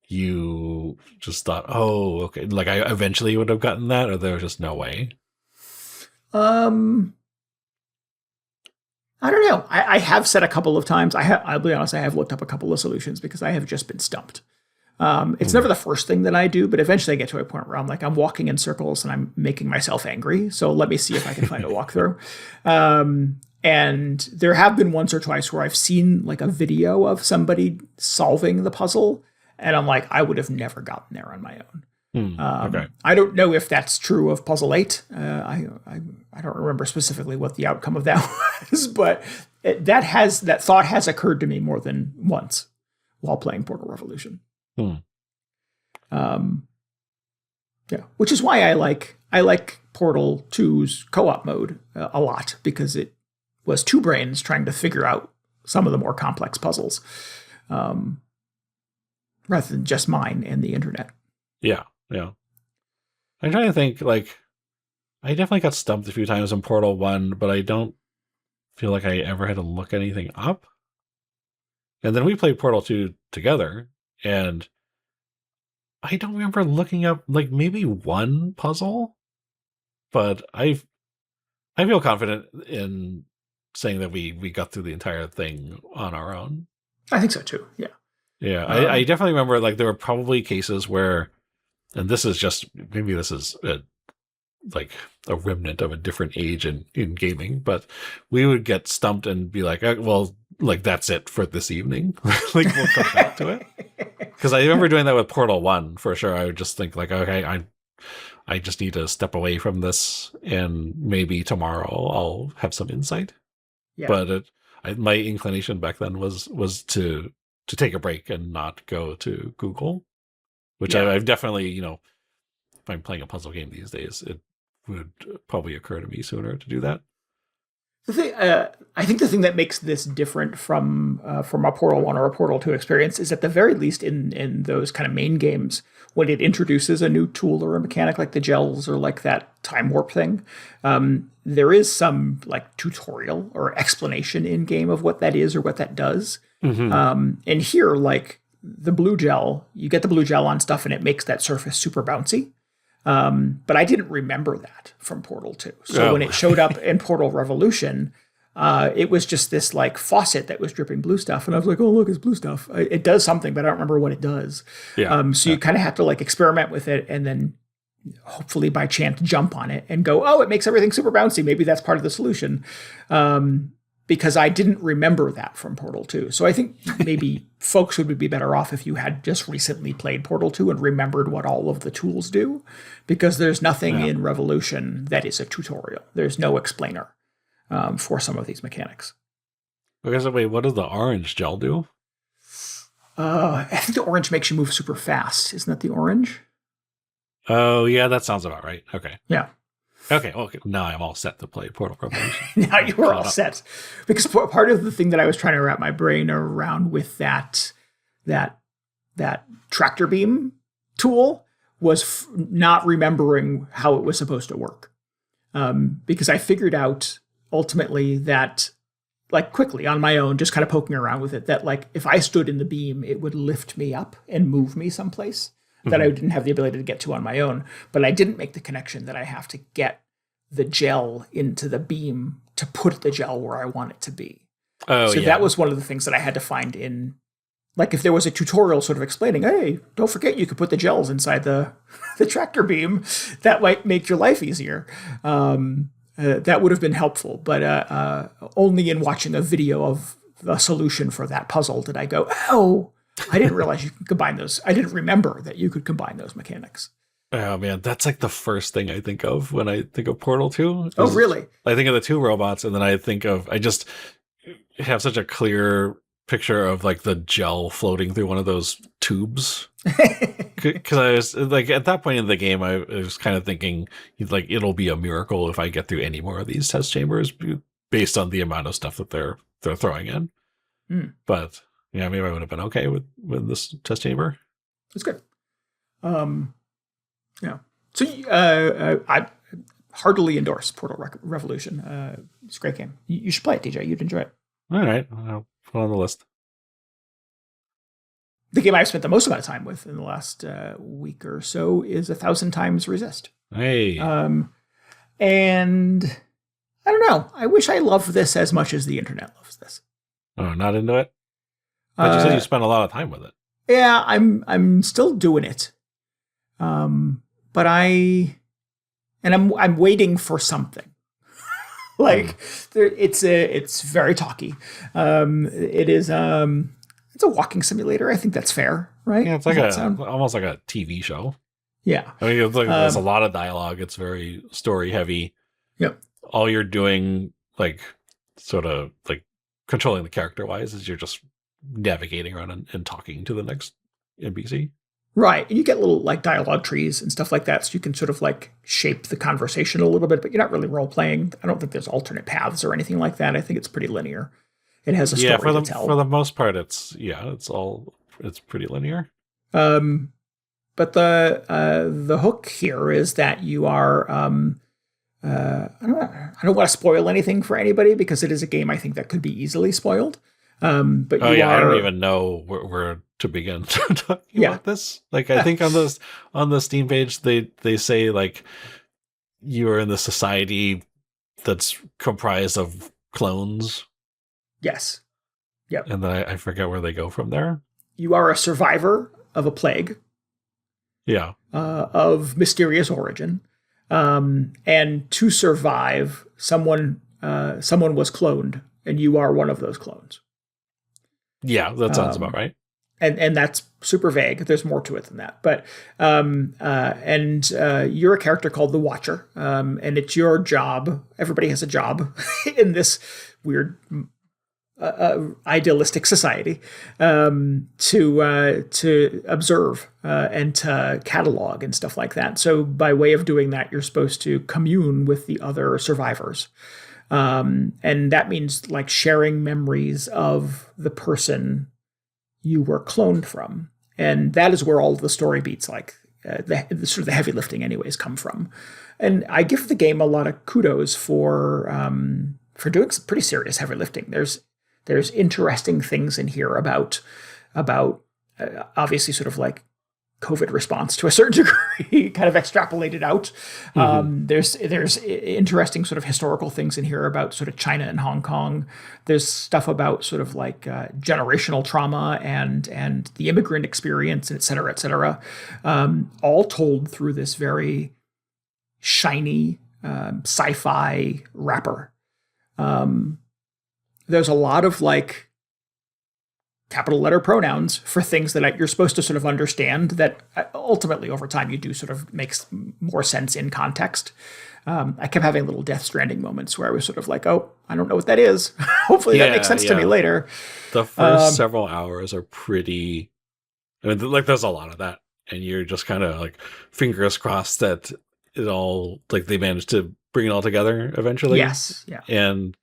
you just thought, oh, okay, like I eventually would have gotten that, or there was just no way? I don't know. I have said a couple of times, I'll be honest, I have looked up a couple of solutions because I have just been stumped. It's never the first thing that I do, but eventually I get to a point where I'm like, I'm walking in circles and I'm making myself angry. So let me see if I can find a walkthrough. And there have been once or twice where I've seen like a video of somebody solving the puzzle, and I'm like, I would have never gotten there on my own. Okay. I don't know if that's true of Puzzle 8. I don't remember specifically what the outcome of that was, but that thought has occurred to me more than once while playing Portal Revolution. Yeah, which is why I like Portal 2's co-op mode a lot, because it was two brains trying to figure out some of the more complex puzzles, rather than just mine and the internet. Yeah. I'm trying to think, like, I definitely got stumped a few times in Portal 1, but I don't feel like I ever had to look anything up. And then we played Portal 2 together, and I don't remember looking up, like, maybe one puzzle, but I feel confident in saying that we got through the entire thing on our own. I think so too. Yeah. Yeah. I definitely remember, like, there were probably cases where, and this is just, maybe this is like a remnant of a different age in gaming, but we would get stumped and be like, well, like, that's it for this evening. Like, we'll come back to it. Because I remember doing that with Portal 1 for sure. I would just think, like, okay, I just need to step away from this, and maybe tomorrow I'll have some insight. Yeah. But my inclination back then was to take a break and not go to Google, which I've definitely, if I'm playing a puzzle game these days, it would probably occur to me sooner to do that. I think the thing that makes this different from a Portal 1 or a Portal 2 experience is at the very least in those kind of main games, when it introduces a new tool or a mechanic like the gels or like that time warp thing, there is some like tutorial or explanation in game of what that is or what that does. Mm-hmm. And here, like the blue gel, you get the blue gel on stuff and it makes that surface super bouncy. But I didn't remember that from Portal 2. So when it showed up in Portal Revolution, it was just this like faucet that was dripping blue stuff. And I was like, oh, look, it's blue stuff. It does something, but I don't remember what it does. Yeah. So you kind of have to like experiment with it and then hopefully by chance jump on it and go, oh, it makes everything super bouncy. Maybe that's part of the solution. Because I didn't remember that from Portal 2. So I think maybe folks would be better off if you had just recently played Portal 2 and remembered what all of the tools do, because there's nothing in Revolution that is a tutorial. There's no explainer for some of these mechanics. Okay, so wait, what does the orange gel do? I think the orange makes you move super fast. Isn't that the orange? Oh, yeah, that sounds about right. Okay. Yeah. Okay, now I'm all set to play Portal Revolution. Now you were all set. Because part of the thing that I was trying to wrap my brain around with that tractor beam tool was not remembering how it was supposed to work. Because I figured out ultimately that, like quickly on my own, just kind of poking around with it, that like if I stood in the beam, it would lift me up and move me someplace that I didn't have the ability to get to on my own. But I didn't make the connection that I have to get the gel into the beam to put the gel where I want it to be. So that was one of the things that I had to find in, like if there was a tutorial sort of explaining, hey, don't forget you could put the gels inside the tractor beam, that might make your life easier. That would have been helpful. But only in watching a video of the solution for that puzzle did I go, oh, I didn't realize you could combine those. I didn't remember that you could combine those mechanics. Oh, man, that's like the first thing I think of when I think of Portal 2. Oh, really? I think of the two robots, and then I just have such a clear picture of like the gel floating through one of those tubes. Because I was like, at that point in the game, I was kind of thinking, like, it'll be a miracle if I get through any more of these test chambers based on the amount of stuff that they're throwing in. But yeah, maybe I would have been okay with this test chamber. That's good. Yeah. So I heartily endorse Portal Revolution. It's a great game. You should play it, DJ. You'd enjoy it. All right. I'll put it on the list. The game I've spent the most amount of time with in the last week or so is 1000xRESIST. Hey. And I don't know. I wish I loved this as much as the internet loves this. Oh, not into it? But you said you spent a lot of time with it. Yeah, I'm still doing it. But I'm waiting for something. Like it's very talky. It is it's a walking simulator. I think that's fair, right? Yeah, it's like almost like a TV show. Yeah. I mean, it's like, there's a lot of dialogue. It's very story heavy. Yep. All you're doing, like, sort of like controlling the character wise, is you're just navigating around and talking to the next NPC. Right. And you get little like dialogue trees and stuff like that. So you can sort of like shape the conversation a little bit, but you're not really role playing. I don't think there's alternate paths or anything like that. I think it's pretty linear. It has a story to tell. For the most part, it's pretty linear. But the hook here is that you are, I don't want to spoil anything for anybody because it is a game I think that could be easily spoiled. But I don't even know where to begin talking about this. Like, I think on the Steam page, they say like you are in the society that's comprised of clones. Yes. Yep. And then I forget where they go from there. You are a survivor of a plague. Yeah. Of mysterious origin. And to survive, someone was cloned, and you are one of those clones. Yeah, that sounds about right. And that's super vague. There's more to it than that. But you're a character called the Watcher, and it's your job. Everybody has a job in this weird idealistic society to observe and to catalog and stuff like that. So by way of doing that, you're supposed to commune with the other survivors. And that means like sharing memories of the person you were cloned from. And that is where all the story beats, like the sort of the heavy lifting anyways, come from. And I give the game a lot of kudos for doing some pretty serious heavy lifting. There's interesting things in here about obviously sort of like COVID response to a certain degree, kind of extrapolated out. There's interesting sort of historical things in here about sort of China and Hong Kong. There's stuff about sort of like generational trauma and the immigrant experience, et cetera, all told through this very shiny sci-fi wrapper. There's a lot of like capital letter pronouns for things that you're supposed to sort of understand that ultimately over time you do sort of makes more sense in context. I kept having little Death Stranding moments where I was sort of like, oh, I don't know what that is. Hopefully that makes sense to me later. The first several hours are pretty, I mean, like there's a lot of that. And you're just kind of like fingers crossed that it all, like they managed to bring it all together eventually. Yes. Yeah. And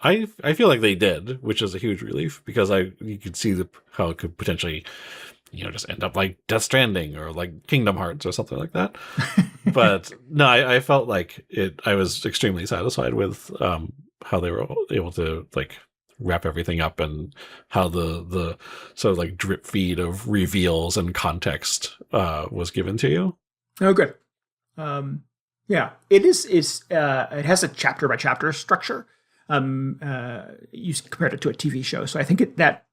I feel like they did, which is a huge relief because you could see how it could potentially, just end up like Death Stranding or like Kingdom Hearts or something like that. But no, I felt like I was extremely satisfied with how they were able to like wrap everything up and how the sort of like drip feed of reveals and context was given to you. Oh, good. Yeah, it is. It has a chapter by chapter structure. You compared it to a TV show, so I think that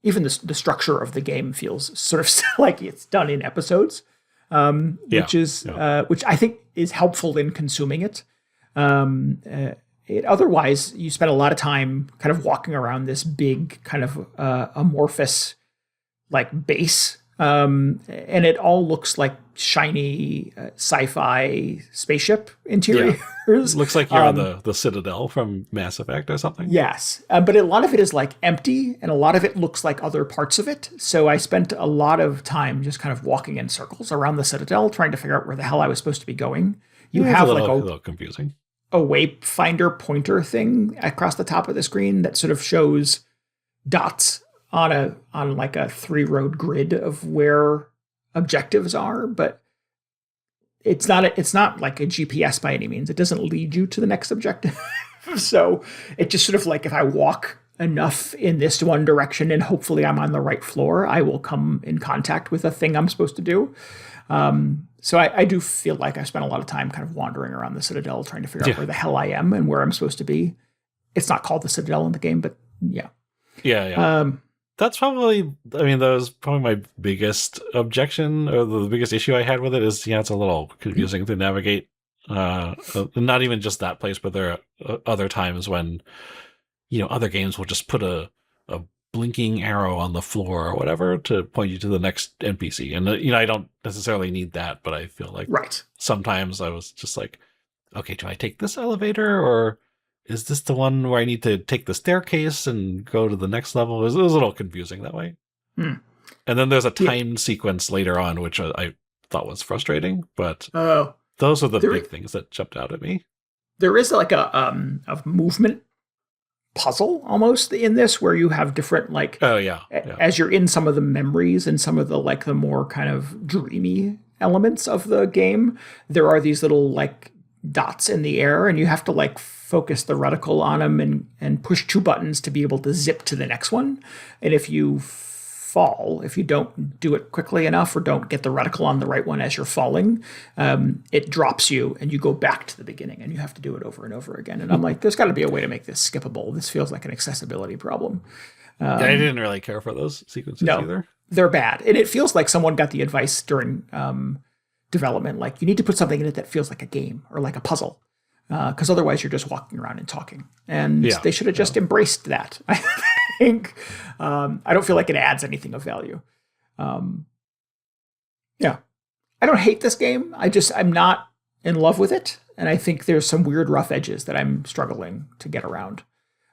even the structure of the game feels sort of like it's done in episodes, which I think is helpful in consuming it. Otherwise, you spend a lot of time kind of walking around this big kind of amorphous like base, and it all looks like shiny sci-fi spaceship interiors. Looks like you're on the Citadel from Mass Effect or something. Yes, but a lot of it is like empty, and a lot of it looks like other parts of it. So I spent a lot of time just kind of walking in circles around the Citadel, trying to figure out where the hell I was supposed to be going. You have a little confusing. A wayfinder pointer thing across the top of the screen that sort of shows dots on like a 3-road grid of where objectives are, but it's not like a GPS by any means. It doesn't lead you to the next objective. So it just sort of like, if I walk enough in this one direction and hopefully I'm on the right floor, I will come in contact with a thing I'm supposed to do. So I do feel like I spent a lot of time kind of wandering around the Citadel trying to figure out where the hell I am and where I'm supposed to be. It's not called the Citadel in the game, but yeah. Yeah. That's probably, I mean, that was probably my biggest objection or the biggest issue I had with it is, it's a little confusing to navigate. Not even just that place, but there are other times when, other games will just put a blinking arrow on the floor or whatever to point you to the next NPC. And, I don't necessarily need that, but I feel like sometimes I was just like, okay, do I take this elevator or is this the one where I need to take the staircase and go to the next level? It was a little confusing that way. And then there's a time sequence later on, which I thought was frustrating, but those are the big things that jumped out at me. There is like a movement puzzle almost in this where you have different like, as you're in some of the memories and some of the like the more kind of dreamy elements of the game, there are these little like dots in the air and you have to like focus the reticle on them and push 2 buttons to be able to zip to the next one. And if you fall, if you don't do it quickly enough or don't get the reticle on the right one as you're falling, it drops you and you go back to the beginning and you have to do it over and over again. And I'm like, there's got to be a way to make this skippable. This feels like an accessibility problem. I didn't really care for those sequences either. They're bad. And it feels like someone got the advice during development, like you need to put something in it that feels like a game or like a puzzle. Because otherwise you're just walking around and talking. And they should have just embraced that, I think. I don't feel like it adds anything of value. I don't hate this game. I'm not in love with it. And I think there's some weird rough edges that I'm struggling to get around.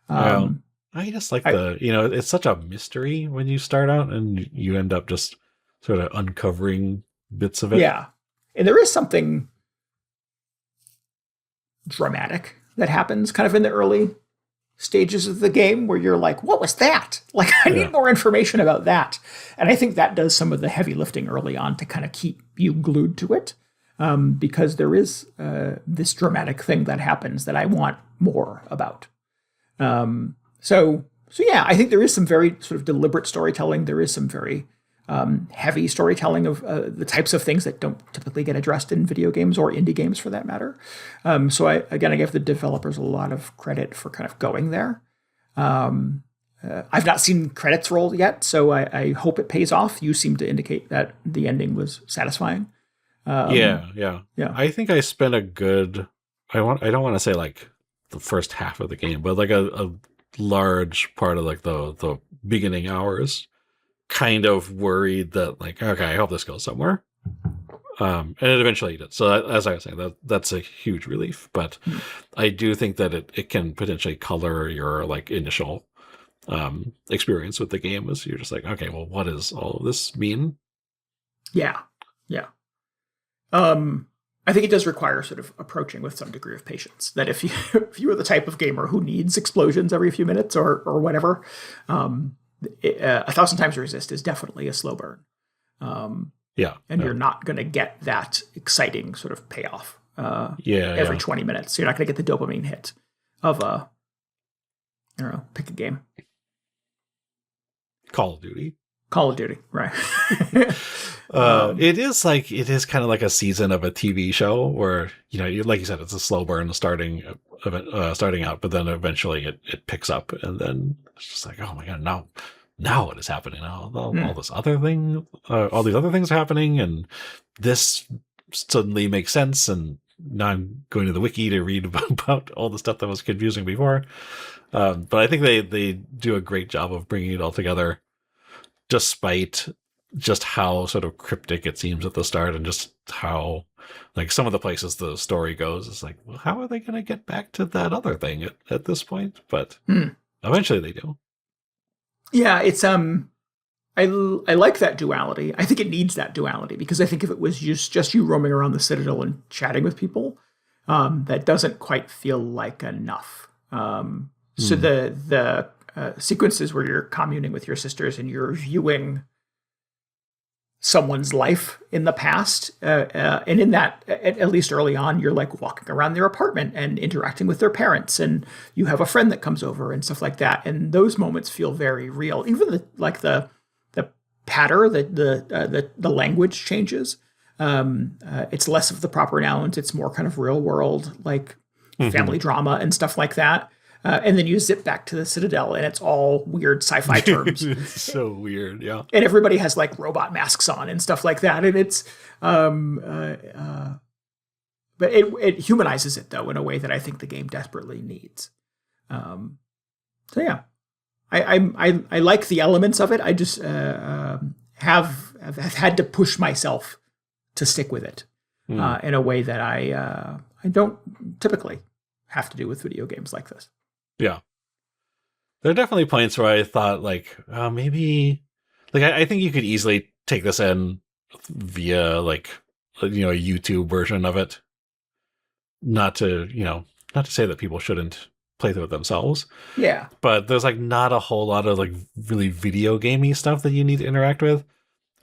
I just like it's such a mystery when you start out and you end up just sort of uncovering bits of it. Yeah. And there is something dramatic that happens kind of in the early stages of the game where you're like, what was that? Like, I need more information about that. And I think that does some of the heavy lifting early on to kind of keep you glued to it, because there is this dramatic thing that happens that I want more about. So yeah, I think there is some very sort of deliberate storytelling. There is some very heavy storytelling of the types of things that don't typically get addressed in video games or indie games for that matter. So I give the developers a lot of credit for kind of going there. I've not seen credits roll yet, so I hope it pays off. You seem to indicate that the ending was satisfying. Yeah. I think I spent a good, I don't want to say like the first half of the game, but like a large part of like the beginning hours kind of worried that like, okay, I hope this goes somewhere. And it eventually did. So as I was saying, that's a huge relief. But I do think that it can potentially color your like initial experience with the game as you're just like, okay, well, what does all of this mean? Yeah. I think it does require sort of approaching with some degree of patience. That if you are the type of gamer who needs explosions every few minutes or whatever, 1000xRESIST is definitely a slow burn. And you're not going to get that exciting sort of payoff every 20 minutes. You're not going to get the dopamine hit of pick a game. Call of Duty, right. it is kind of like a season of a TV show where, like you said, it's a slow burn starting out, but then eventually it picks up, and then it's just like, oh my god, now what is happening? All this other thing, all these other things are happening, and this suddenly makes sense. And now I'm going to the wiki to read about all the stuff that was confusing before. But I think they do a great job of bringing it all together, despite just how sort of cryptic it seems at the start, and just how like some of the places the story goes. It's like, well, how are they going to get back to that other thing at this point? But eventually they do. Yeah, it's I like that duality. I think it needs that duality, because I think if it was just you roaming around the Citadel and chatting with people, that doesn't quite feel like enough. So the sequences where you're communing with your sisters and you're viewing someone's life in the past, and in that, at least early on, you're like walking around their apartment and interacting with their parents, and you have a friend that comes over and stuff like that, and those moments feel very real. Even the patter, the language changes. It's less of the proper nouns, it's more kind of real world, like family drama and stuff like that. And then you zip back to the Citadel, and it's all weird sci-fi terms. It's so weird, yeah. And everybody has like robot masks on and stuff like that. And it's, but it humanizes it though in a way that I think the game desperately needs. So yeah, I like the elements of it. I just have had to push myself to stick with it in a way that I don't typically have to do with video games like this. Yeah. There are definitely points where I thought like, maybe like, I think you could easily take this in via like, a YouTube version of it. Not to say that people shouldn't play through it themselves. Yeah. But there's like not a whole lot of like really video gamey stuff that you need to interact with.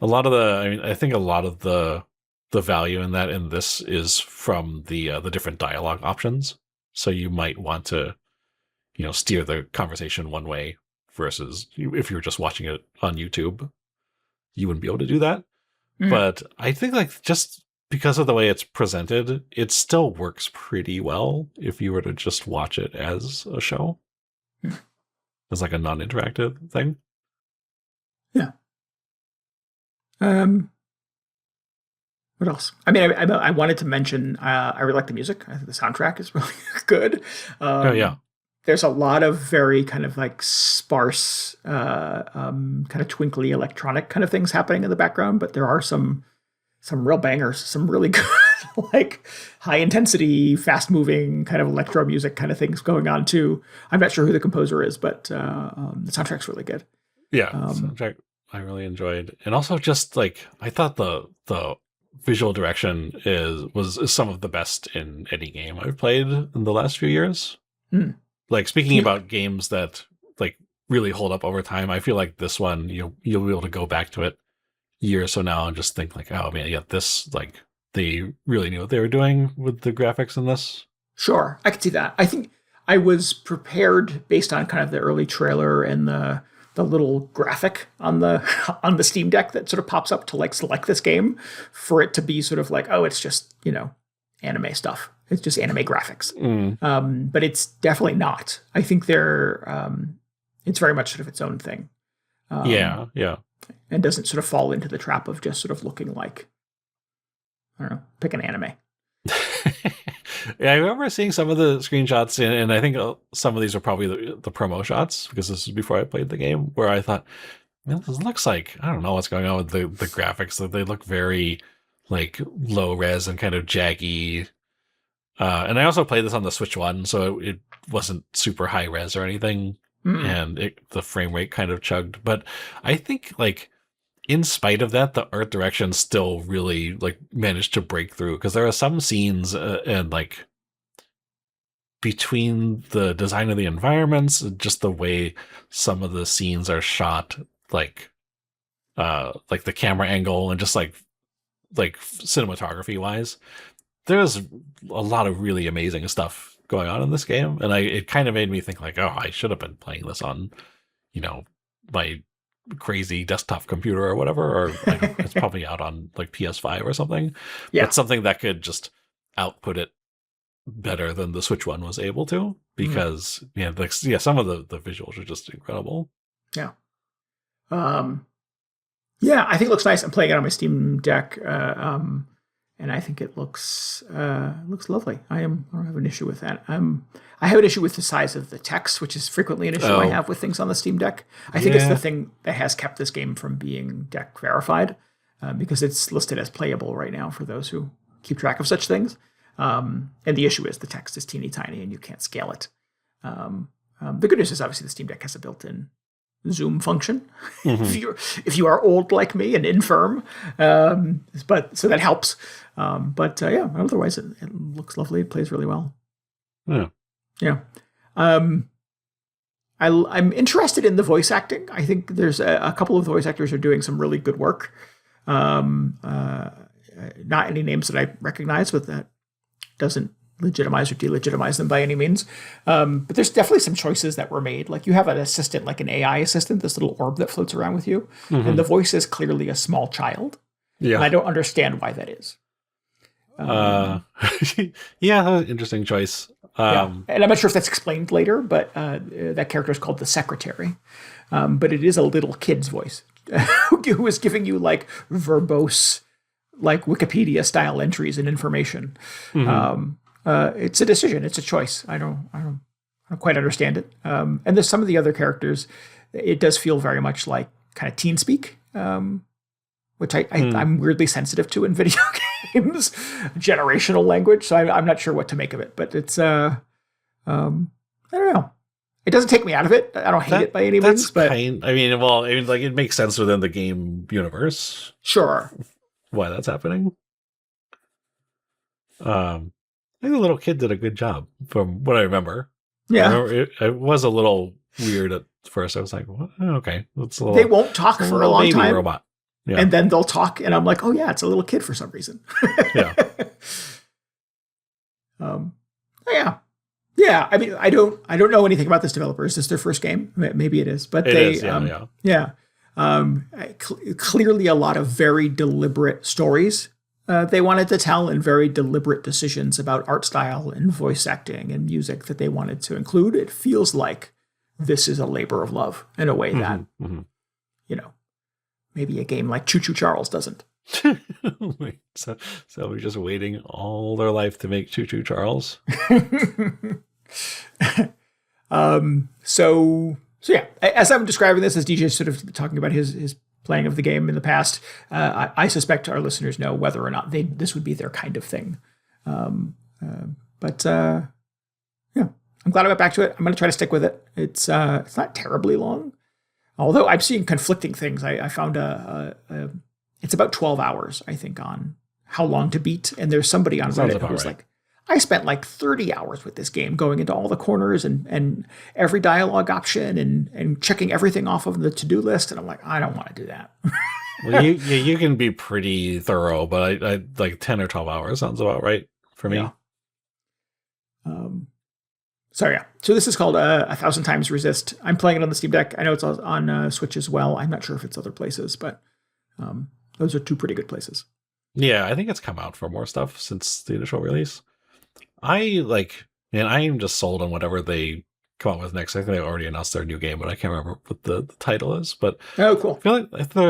I think a lot of the value in this is from the different dialogue options. So you might want to, steer the conversation one way versus if you were just watching it on YouTube, you wouldn't be able to do that. But I think like just because of the way it's presented, it still works pretty well if you were to just watch it as a show, as like a non-interactive thing. Yeah. What else? I mean, I wanted to mention, I really like the music. I think the soundtrack is really good. Yeah. There's a lot of very kind of like sparse, kind of twinkly electronic kind of things happening in the background, but there are some real bangers, some really good, like high intensity, fast moving kind of electro music kind of things going on too. I'm not sure who the composer is, but the soundtrack's really good. Yeah, soundtrack I really enjoyed, and also just like I thought the visual direction is some of the best in any game I've played in the last few years. Mm. Like, speaking about games that like really hold up over time, I feel like this one you'll be able to go back to it years from now and just think like, oh man, yeah, this, like, they really knew what they were doing with the graphics in this. Sure, I can see that. I think I was prepared based on kind of the early trailer and the little graphic on the Steam Deck that sort of pops up to like select this game, for it to be sort of like, oh, it's just, anime stuff. It's just anime graphics. But it's definitely not. I think it's very much sort of its own thing. Yeah. And doesn't sort of fall into the trap of just sort of looking like, I don't know, pick an anime. Yeah, I remember seeing some of the screenshots, and I think some of these are probably the promo shots, because this is before I played the game, where I thought, man, this looks like, I don't know what's going on with the graphics. They look very like low res and kind of jaggy. And I also played this on the Switch One, so it wasn't super high res or anything, and the frame rate kind of chugged. But I think, like, in spite of that, the art direction still really like managed to break through, because there are some scenes and like between the design of the environments, just the way some of the scenes are shot, like the camera angle and just like cinematography wise, there's a lot of really amazing stuff going on in this game. And it kind of made me think like, oh, I should have been playing this on, my crazy desktop computer or whatever, or it's probably out on like PS5 or something. Yeah. But something that could just output it better than the Switch One was able to, because some of the visuals are just incredible. Yeah. Yeah, I think it looks nice. I'm playing it on my Steam Deck, and I think it looks lovely. I don't have an issue with that. I have an issue with the size of the text, which is frequently an issue I have with things on the Steam Deck. I think it's the thing that has kept this game from being deck verified, because it's listed as playable right now for those who keep track of such things. And the issue is the text is teeny tiny and you can't scale it. The good news is obviously the Steam Deck has a built-in zoom function. If you are old like me and infirm, but so that helps. Otherwise it looks lovely. It plays really well. Yeah. I'm interested in the voice acting. I think there's a couple of the voice actors are doing some really good work. Not any names that I recognize, but that doesn't legitimize or delegitimize them by any means. But there's definitely some choices that were made. Like, you have an assistant, like an AI assistant, this little orb that floats around with you. And the voice is clearly a small child. Yeah. And I don't understand why that is. Interesting choice. And I'm not sure if that's explained later, but that character is called the secretary. But it is a little kid's voice who is giving you like verbose, like Wikipedia style entries and information. It's a decision. It's a choice. I don't quite understand it. And there's some of the other characters, it does feel very much like kind of teen speak, which I'm weirdly sensitive to in video games, generational language. So I'm not sure what to make of it, but it's, I don't know. It doesn't take me out of it. I don't hate it by any means, but it makes sense within the game universe. Sure. Why that's happening. I think the little kid did a good job from what I remember. Yeah. It was a little weird at first. I was like, what? Okay. They won't talk for a long time. Robot. Yeah. And then they'll talk, and I'm like, oh yeah, it's a little kid for some reason. Yeah. Yeah. I mean, I don't know anything about this developer. Is this their first game? Maybe it is, but clearly a lot of very deliberate stories they wanted to tell, and very deliberate decisions about art style and voice acting and music that they wanted to include. It feels like this is a labor of love in a way that, maybe a game like Choo Choo Charles doesn't. So we're just waiting all their life to make Choo Choo Charles. So yeah, as I'm describing this, as DJ's sort of talking about his playing of the game in the past, I suspect our listeners know whether or not this would be their kind of thing. I'm glad I went back to it. I'm going to try to stick with it. It's not terribly long, although I'm seeing conflicting things. I found it's about 12 hours, I think, on how long to beat. And there's somebody on Reddit who was like, I spent like 30 hours with this game, going into all the corners and every dialogue option and checking everything off of the to-do list. And I'm like, I don't want to do that. Well, you can be pretty thorough, but I like 10 or 12 hours sounds about right for me. Yeah. So this is called 1000xRESIST. I'm playing it on the Steam Deck. I know it's on Switch as well. I'm not sure if it's other places, but those are two pretty good places. Yeah, I think it's come out for more stuff since the initial release. I'm just sold on whatever they come out with next. I think they already announced their new game, but I can't remember what the title is. But oh, cool. I feel like there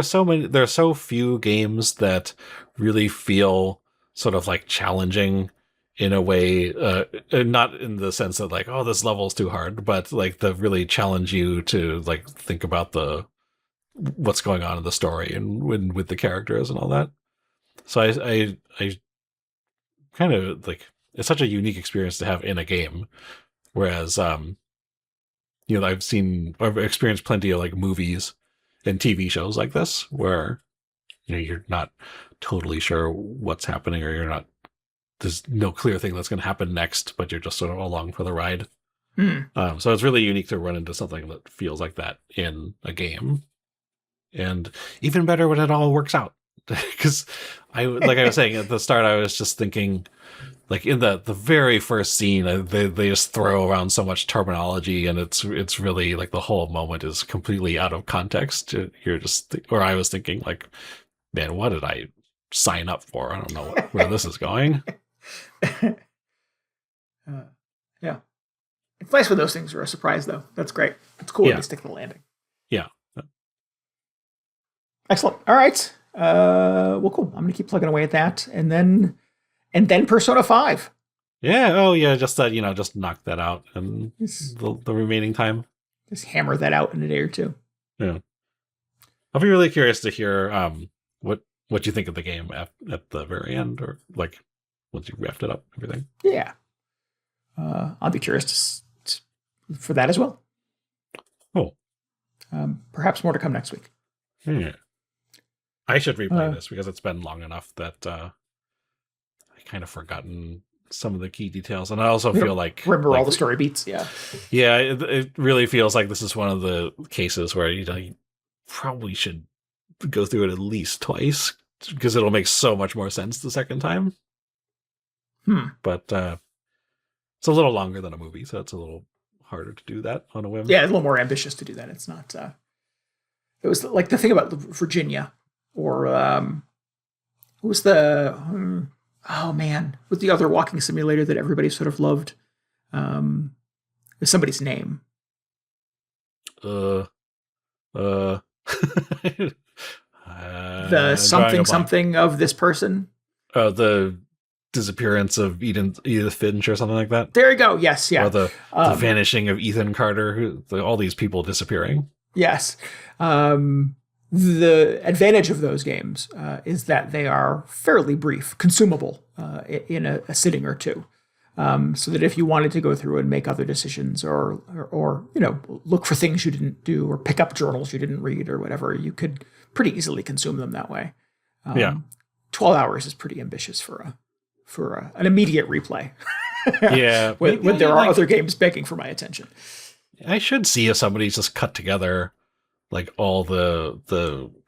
are so few games that really feel sort of like challenging in a way, not in the sense that like, oh, this level is too hard, but like the really challenge you to like think about what's going on in the story and with the characters and all that. So I kind of like, it's such a unique experience to have in a game. Whereas, I've experienced plenty of like movies and TV shows like this where, you're not totally sure what's happening, or there's no clear thing that's going to happen next, but you're just sort of along for the ride. So it's really unique to run into something that feels like that in a game. And even better when it all works out. Because I was saying at the start, I was just thinking, like in the very first scene, they just throw around so much terminology, and it's really like the whole moment is completely out of context. I was thinking like, man, what did I sign up for? I don't know where this is going. Yeah. It's nice when those things are a surprise, though. That's great. It's cool when they stick to the landing. Yeah. Excellent. All right. Well, cool. I'm going to keep plugging away at that. And then Persona 5. Yeah. Oh, yeah. Just that, just knock that out and the remaining time. Just hammer that out in a day or two. Yeah. I'll be really curious to hear what you think of the game at the very end, or like once you wrapped it up, everything. Yeah. I'll be curious for that as well. Oh. Perhaps more to come next week. Yeah. I should replay this because it's been long enough that I kind of forgotten some of the key details, and I also feel like remember all the story beats. Yeah, yeah. It really feels like this is one of the cases where you probably should go through it at least twice because it'll make so much more sense the second time. But it's a little longer than a movie, so it's a little harder to do that on a whim. Yeah, it's a little more ambitious to do that. It's not. It was like the thing about Virginia. Or who was the with the other walking simulator that everybody sort of loved? There's somebody's name. The something of this person. The disappearance of Edith Finch or something like that. There you go. Yes, yeah. Or the vanishing of Ethan Carter. All these people disappearing. Yes. The advantage of those games is that they are fairly brief, consumable in a sitting or two. So that if you wanted to go through and make other decisions or look for things you didn't do or pick up journals you didn't read or whatever, you could pretty easily consume them that way. 12 hours is pretty ambitious for an immediate replay. Yeah. when there are other games begging for my attention. I should see if somebody's just cut together like all the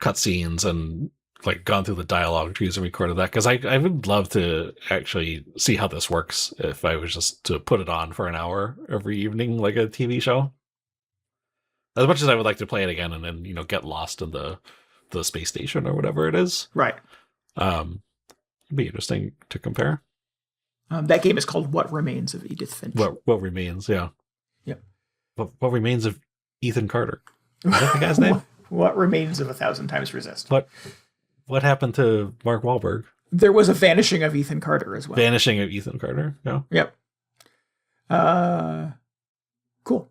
cutscenes and like gone through the dialogue trees and recorded that, because I would love to actually see how this works if I was just to put it on for an hour every evening like a TV show. As much as I would like to play it again and then get lost in the space station or whatever it is. Right. It'd be interesting to compare. That game is called What Remains of Edith Finch. What Remains, yeah. Yep. What Remains of Ethan Carter? Is that the guy's name? What Remains of 1000xRESIST? What happened to Mark Wahlberg? There was a vanishing of Ethan Carter as well. Vanishing of Ethan Carter, yeah. Yep. Cool.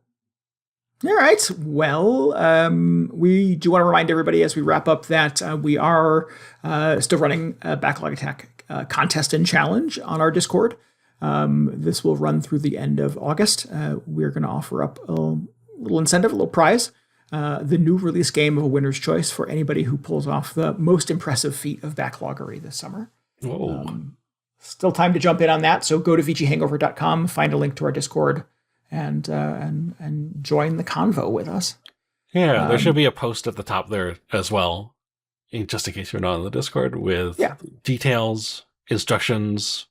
All right. Well, we do want to remind everybody as we wrap up that we are still running a Backlog Attack contest and challenge on our Discord. This will run through the end of August. We're going to offer up a little incentive, a little prize. The new release game of a winner's choice for anybody who pulls off the most impressive feat of backloggery this summer. Still time to jump in on that. So go to VGHangover.com, find a link to our Discord, and join the convo with us. Yeah, there should be a post at the top there as well, just in case you're not on the Discord, with details, instructions,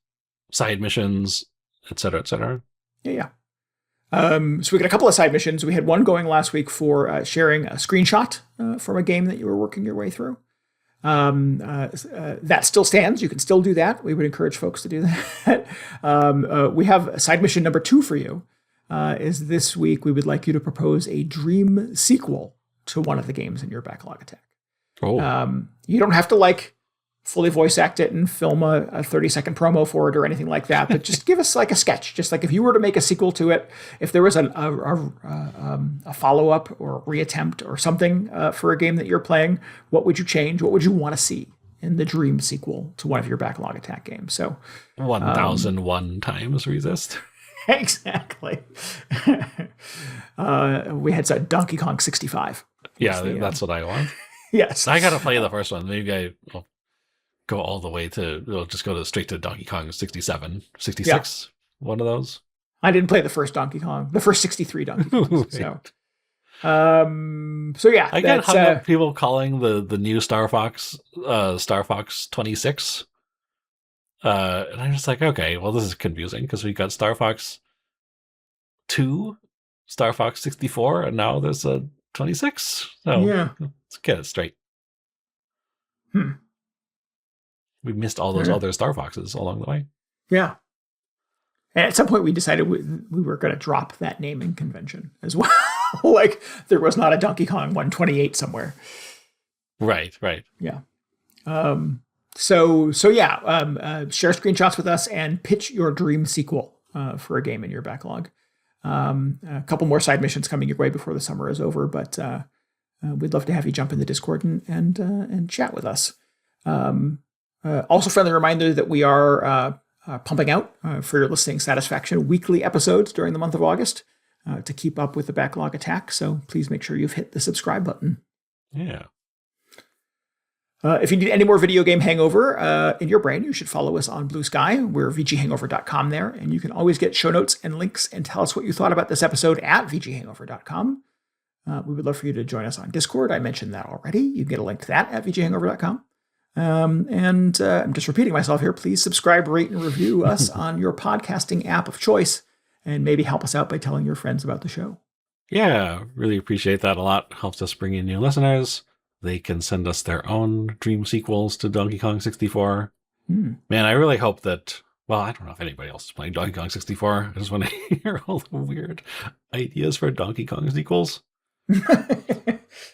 side missions, etc., etc. Yeah. So we got a couple of side missions. We had one going last week for sharing a screenshot from a game that you were working your way through. That still stands. You can still do that. We would encourage folks to do that. We have side mission number 2 for you. Is this week we would like you to propose a dream sequel to one of the games in your backlog attack. You don't have to fully voice act it and film a 30-second promo for it or anything like that, but just give us a sketch. Just if you were to make a sequel to it, if there was a follow-up or a reattempt or something for a game that you're playing, what would you change? What would you want to see in the dream sequel to one of your backlog attack games? So 1001 times resist. Exactly. We had Donkey Kong 65. Yeah, that's what I want. Yes. I got to play the first one. Maybe I'll go all the way just go straight to Donkey Kong 67, 66, one of those. I didn't play the first Donkey Kong, the first 63 Donkey Kongs. So yeah. I get hung up people calling the new Star Fox 26. And I'm just like, okay, well, this is confusing because we got Star Fox 2, Star Fox 64, and now there's a 26. So let's get it straight. We missed all those other Star Foxes along the way. Yeah. And at some point we decided we were going to drop that naming convention as well. There was not a Donkey Kong 128 somewhere. Right. Yeah. So share screenshots with us and pitch your dream sequel for a game in your backlog. A couple more side missions coming your way before the summer is over, but we'd love to have you jump in the Discord and chat with us. Also, friendly reminder that we are pumping out for your listening satisfaction weekly episodes during the month of August to keep up with the backlog attack. So please make sure you've hit the subscribe button. Yeah. If you need any more video game hangover in your brain, you should follow us on Blue Sky. We're VGHangover.com there, and you can always get show notes and links and tell us what you thought about this episode at VGHangover.com. We would love for you to join us on Discord. I mentioned that already. You can get a link to that at VGHangover.com. And I'm just repeating myself here. Please subscribe, rate, and review us on your podcasting app of choice, and maybe help us out by telling your friends about the show. Yeah, really appreciate that a lot. Helps us bring in new listeners. They can send us their own dream sequels to Donkey Kong 64. Man, I really hope that, well, I don't know if anybody else is playing Donkey Kong 64. I just want to hear all the weird ideas for Donkey Kong sequels.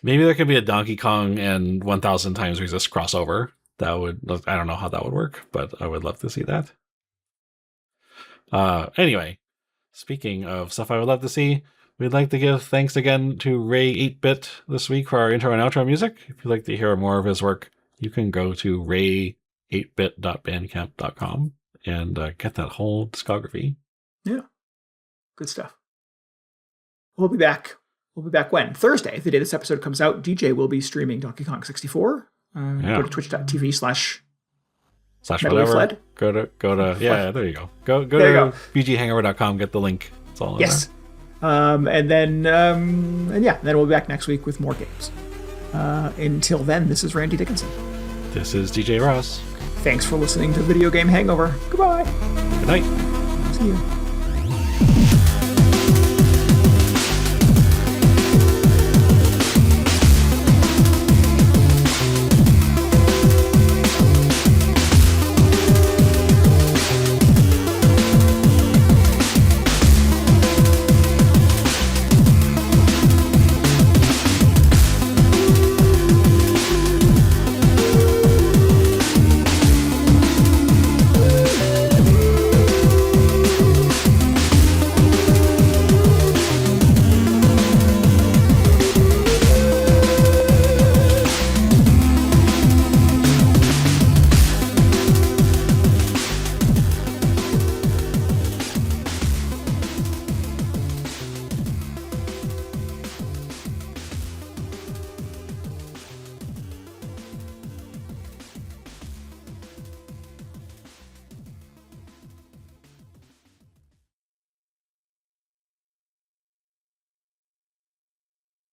Maybe there could be a Donkey Kong and 1000 times resist crossover. I don't know how that would work, but I would love to see that. Anyway, speaking of stuff I would love to see, we'd like to give thanks again to Ray 8-Bit this week for our intro and outro music. If you'd like to hear more of his work, you can go to ray8bit.bandcamp.com and get that whole discography. Yeah. Good stuff. We'll be back. We'll be back when? Thursday, the day this episode comes out. DJ will be streaming Donkey Kong 64. Go to twitch.tv/whatever. Go to there you go. Go to VGHangover.com, get the link. It's all in there. And then we'll be back next week with more games. Until then, this is Randy Dickinson. This is DJ Ross. Thanks for listening to Video Game Hangover. Goodbye. Good night. See you.